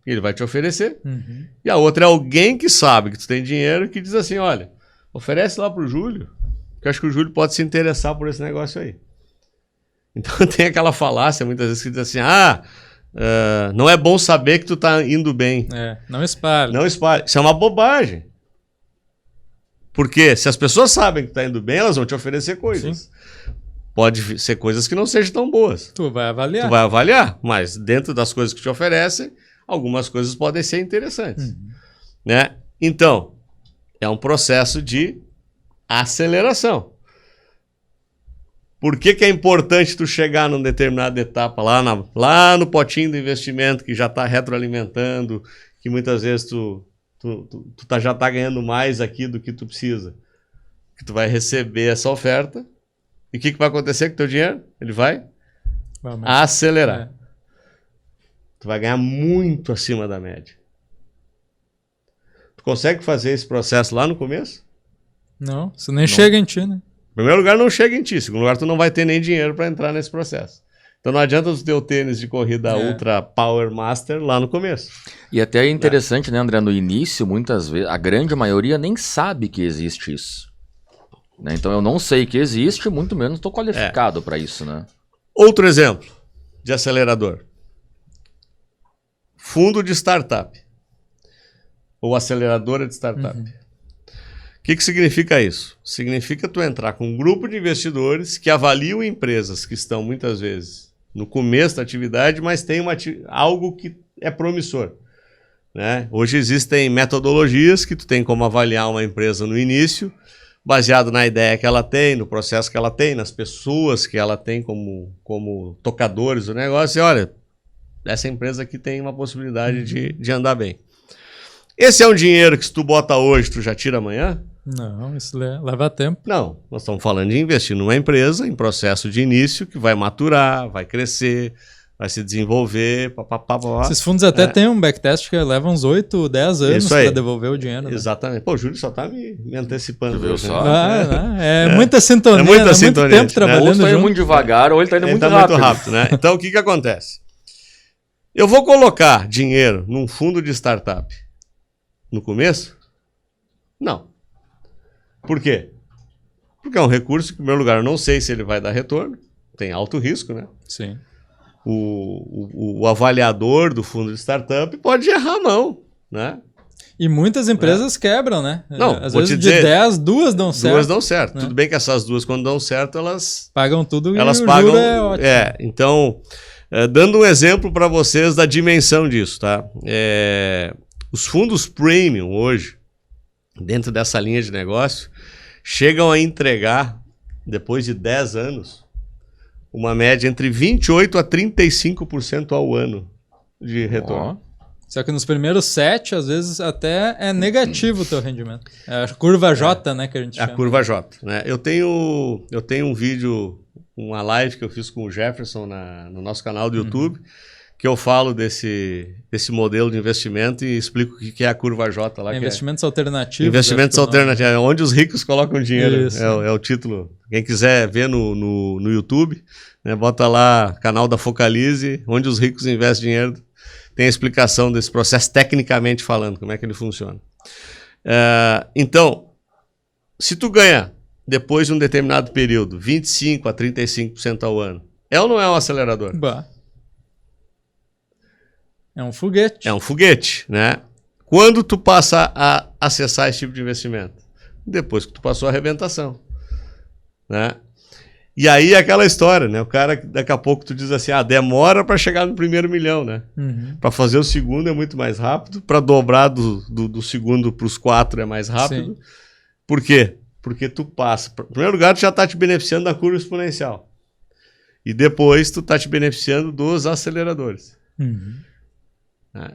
e ele vai te oferecer. Uhum. E a outra é alguém que sabe que tu tem dinheiro, que diz assim, olha, oferece lá pro Júlio, que eu acho que o Júlio pode se interessar por esse negócio aí. Então tem aquela falácia muitas vezes que diz assim, não é bom saber que tu tá indo bem. Não espalhe. Não espalhe. Isso é uma bobagem. Porque se as pessoas sabem que tá indo bem, elas vão te oferecer coisas. Sim. Pode ser coisas que não sejam tão boas. Tu vai avaliar. Tu vai avaliar, mas dentro das coisas que te oferecem, algumas coisas podem ser interessantes. Né? Então, é um processo de aceleração. Por que é importante tu chegar numa determinada etapa lá no potinho do investimento que já está retroalimentando, que muitas vezes tu já está ganhando mais aqui do que tu precisa? Que tu vai receber essa oferta e o que vai acontecer com o teu dinheiro? Ele vai acelerar. Tu vai ganhar muito acima da média. Tu consegue fazer esse processo lá no começo? Não, isso nem chega em ti, né? Em primeiro lugar, não chega em ti. Em segundo lugar, tu não vai ter nem dinheiro para entrar nesse processo. Então não adianta tu ter o tênis de corrida Ultra Power Master lá no começo. E até é interessante, né, André? No início, muitas vezes, a grande maioria nem sabe que existe isso. Né? Então eu não sei que existe, muito menos estou qualificado para isso, né? Outro exemplo de acelerador. Fundo de startup. Ou aceleradora de startup. O que significa isso? Significa tu entrar com um grupo de investidores que avaliam empresas que estão muitas vezes no começo da atividade, mas tem algo que é promissor. Né? Hoje existem metodologias que tu tem como avaliar uma empresa no início, baseado na ideia que ela tem, no processo que ela tem, nas pessoas que ela tem como tocadores do negócio. E olha, essa empresa aqui tem uma possibilidade de andar bem. Esse é um dinheiro que se tu bota hoje, tu já tira amanhã? Não, isso leva tempo. Não, nós estamos falando de investir numa empresa em processo de início que vai maturar, vai crescer, vai se desenvolver, Esses fundos até têm um backtest que leva uns 8, 10 anos para devolver o dinheiro. Né? Exatamente. Pô, o Júlio só está me antecipando. Viu só? Muita sintonia, muita sintonia, muito tempo trabalhando Ou ele está indo muito devagar, ou ele está indo muito rápido. Né? Então, o que acontece? Eu vou colocar dinheiro num fundo de startup no começo? Não. Por quê? Porque é um recurso que, em primeiro lugar, eu não sei se ele vai dar retorno. Tem alto risco, né? Sim. O avaliador do fundo de startup pode errar a mão, né? E muitas empresas quebram, né? Não, às vezes de 10, 2 dão certo. 2 dão certo. Né? Tudo bem que essas 2, quando dão certo, elas... pagam tudo elas e o pagam, juro é ótimo. Então, dando um exemplo para vocês da dimensão disso, tá? Os fundos premium hoje, dentro dessa linha de negócio, chegam a entregar, depois de 10 anos, uma média entre 28% a 35% ao ano de retorno. Só que nos primeiros 7, às vezes, até é negativo o teu rendimento. É a curva J, né, que a gente chama. A curva J, né? Eu tenho um vídeo, uma live que eu fiz com o Jefferson no nosso canal do YouTube, que eu falo desse modelo de investimento e explico o que é a curva J lá. Investimentos alternativos. Investimentos alternativos, onde os ricos colocam dinheiro. É o título. Quem quiser ver no YouTube, né, bota lá, canal da Focalize, onde os ricos investem dinheiro. Tem a explicação desse processo, tecnicamente falando, como é que ele funciona. Então, se tu ganha, depois de um determinado período, 25% a 35% ao ano, é ou não é um acelerador? Bah. É um foguete. É um foguete, né? Quando tu passa a acessar esse tipo de investimento? Depois que tu passou a arrebentação, né? E aí é aquela história, né? O cara, daqui a pouco tu diz assim, demora para chegar no primeiro milhão, né? Para fazer o segundo é muito mais rápido, para dobrar do segundo para os 4 é mais rápido. Sim. Por quê? Porque tu passa... Em primeiro lugar, tu já está te beneficiando da curva exponencial. E depois tu está te beneficiando dos aceleradores.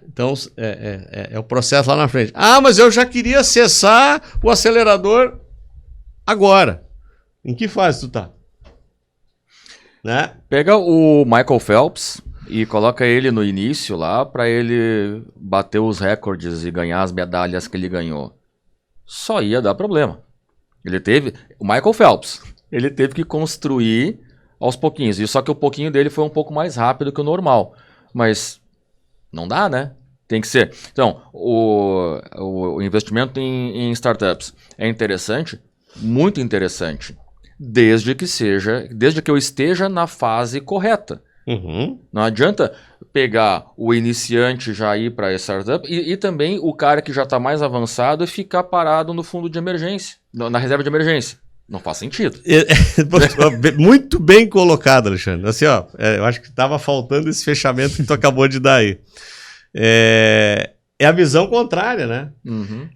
Então, é o processo lá na frente. Mas eu já queria acessar o acelerador agora. Em que fase tu tá? Né? Pega o Michael Phelps e coloca ele no início lá para ele bater os recordes e ganhar as medalhas que ele ganhou. Só ia dar problema. O Michael Phelps, ele teve que construir aos pouquinhos. E só que o pouquinho dele foi um pouco mais rápido que o normal. Mas... não dá, né? Tem que ser. Então, o investimento em startups é interessante, muito interessante. desde que eu esteja na fase correta. Não adianta pegar o iniciante já ir para essa startup e também o cara que já está mais avançado e ficar parado no fundo de emergência, na reserva de emergência. Não faz sentido. Muito bem colocado, Alexandre. Assim, ó, eu acho que estava faltando esse fechamento que tu acabou de dar aí. É a visão contrária, né?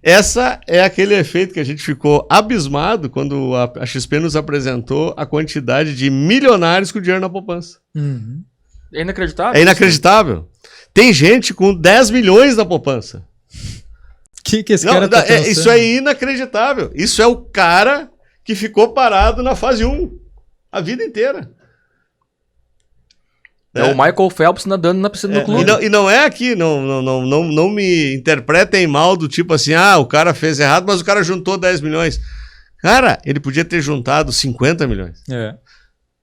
Essa é aquele efeito que a gente ficou abismado quando a XP nos apresentou a quantidade de milionários com dinheiro na poupança. É inacreditável. É inacreditável. Tem gente com 10 milhões na poupança. Que esse cara tá pensando? Isso é inacreditável. Isso é o cara que ficou parado na fase 1 a vida inteira. É o Michael Phelps nadando na piscina do clube. E não é aqui, não me interpretem mal do tipo assim, o cara fez errado, mas o cara juntou 10 milhões. Cara, ele podia ter juntado 50 milhões.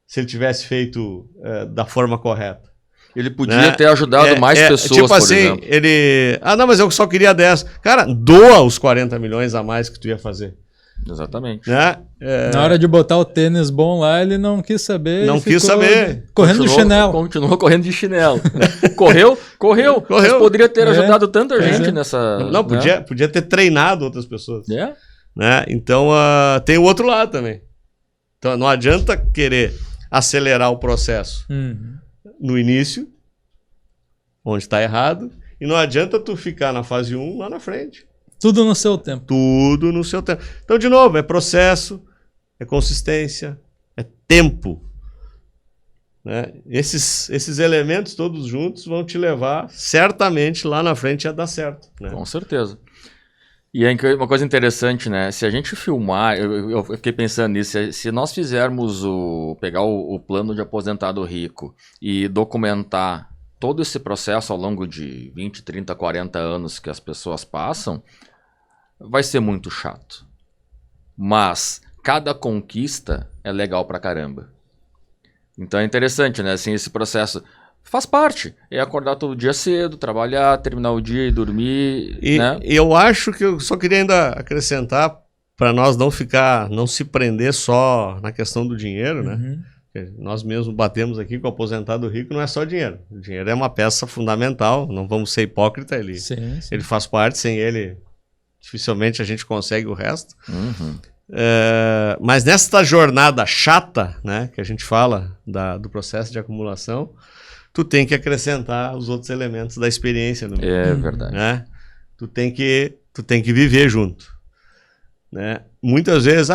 Se ele tivesse feito da forma correta. Ele podia ter ajudado mais pessoas, tipo assim, exemplo. Ele... não, mas eu só queria 10. Cara, doa os 40 milhões a mais que tu ia fazer. Exatamente. Né? Na hora de botar o tênis bom lá, ele não quis saber. Não quis saber. Correndo de chinelo. Continuou correndo de chinelo. Correu. Mas poderia ter ajudado tanta gente nessa... Não, podia ter treinado outras pessoas. Né? Então, tem o outro lado também. Então, não adianta querer acelerar o processo no início, onde está errado, e não adianta tu ficar na fase 1 lá na frente. Tudo no seu tempo. Tudo no seu tempo. Então, de novo, é processo, é consistência, é tempo. Né? Esses elementos todos juntos vão te levar certamente lá na frente a dar certo. Né? Com certeza. E é uma coisa interessante, né? Se a gente filmar, eu fiquei pensando nisso, se nós fizermos pegar o plano de aposentado rico e documentar todo esse processo ao longo de 20, 30, 40 anos que as pessoas passam, vai ser muito chato. Mas cada conquista é legal pra caramba. Então é interessante, né? Assim, esse processo faz parte. É acordar todo dia cedo, trabalhar, terminar o dia e dormir. Né? Eu acho que eu só queria ainda acrescentar para nós não se prender só na questão do dinheiro, né? Nós mesmos batemos aqui com o aposentado rico, não é só dinheiro. O dinheiro é uma peça fundamental, não vamos ser hipócritas. Ele faz parte, sem ele dificilmente a gente consegue o resto. Mas nesta jornada chata, né, que a gente fala do processo de acumulação, tu tem que acrescentar os outros elementos da experiência no meio. É verdade. Né? Tu tem que viver junto. Né? Muitas vezes,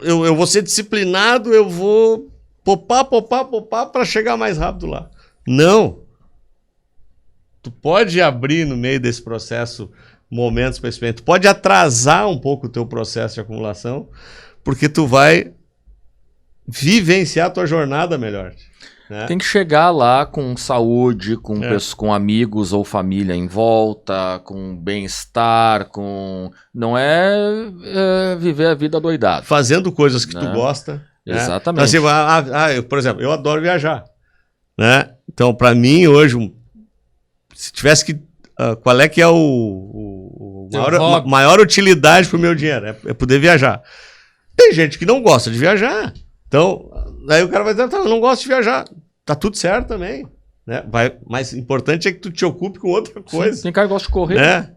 eu vou ser disciplinado, eu vou popar para chegar mais rápido lá. Não. Tu pode abrir no meio desse processo momentos para experiência. Tu pode atrasar um pouco o teu processo de acumulação, porque tu vai vivenciar a tua jornada melhor. Né? Tem que chegar lá com saúde, com amigos ou família em volta, com bem-estar, não é viver a vida doidado. Fazendo coisas que tu gosta. Exatamente. Então, assim, por exemplo, eu adoro viajar. Né? Então, para mim, hoje, se tivesse que... qual é que é maior utilidade para o meu dinheiro? É poder viajar. Tem gente que não gosta de viajar. Então, daí o cara vai dizer, eu não gosto de viajar. Tá tudo certo também. Né? Mas o importante é que tu te ocupe com outra coisa. Sim, tem cara que gosta de correr. Né?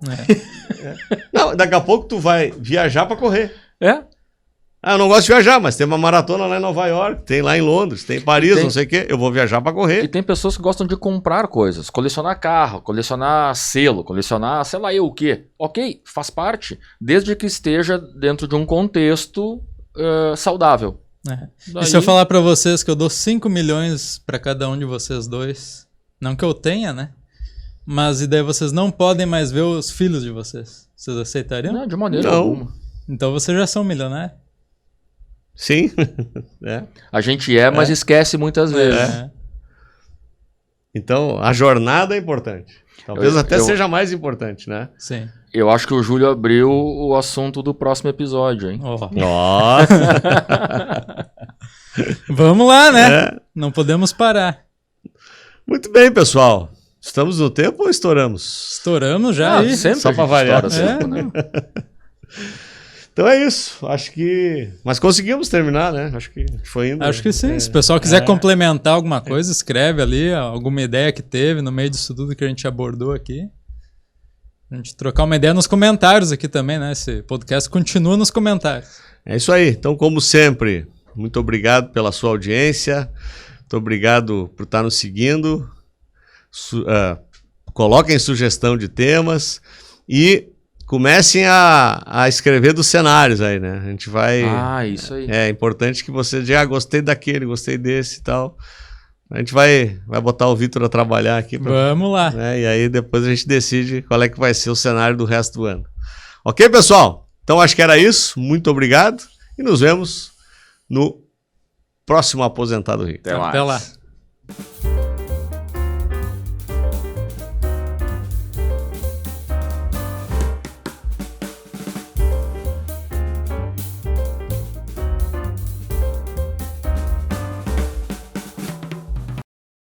Não, daqui a pouco tu vai viajar para correr. Eu não gosto de viajar, mas tem uma maratona lá em Nova York, tem lá em Londres, tem em Paris, não sei o quê. Eu vou viajar para correr. E tem pessoas que gostam de comprar coisas, colecionar carro, colecionar selo, colecionar sei lá o quê. Ok, faz parte, desde que esteja dentro de um contexto saudável. E se eu falar para vocês que eu dou 5 milhões para cada um de vocês dois, não que eu tenha, né? Mas e daí vocês não podem mais ver os filhos de vocês. Vocês aceitariam? Não, de maneira alguma. Então vocês já são milionários. Sim. A gente mas esquece muitas vezes. Então, a jornada é importante. Talvez até seja mais importante, né? Sim. Eu acho que o Júlio abriu o assunto do próximo episódio, hein? Nossa! Vamos lá, né? Não podemos parar. Muito bem, pessoal. Estamos no tempo ou estouramos? Estouramos já aí. Sempre só para variar. Tempo, né? Então é isso, acho que... Mas conseguimos terminar, né? Acho que foi indo. Acho que sim, se o pessoal quiser complementar alguma coisa, escreve ali, alguma ideia que teve no meio disso tudo que a gente abordou aqui. A gente trocar uma ideia nos comentários aqui também, né? Esse podcast continua nos comentários. É isso aí, então como sempre, muito obrigado pela sua audiência, muito obrigado por estar nos seguindo, coloquem sugestão de temas e... comecem a escrever dos cenários aí, né? A gente vai... isso aí. É importante que você diga, gostei daquele, gostei desse e tal. A gente vai botar o Vitor a trabalhar aqui. Vamos lá. Né? E aí depois a gente decide qual é que vai ser o cenário do resto do ano. Ok, pessoal? Então acho que era isso. Muito obrigado. E nos vemos no próximo Aposentado Rico. Até mais. Até lá.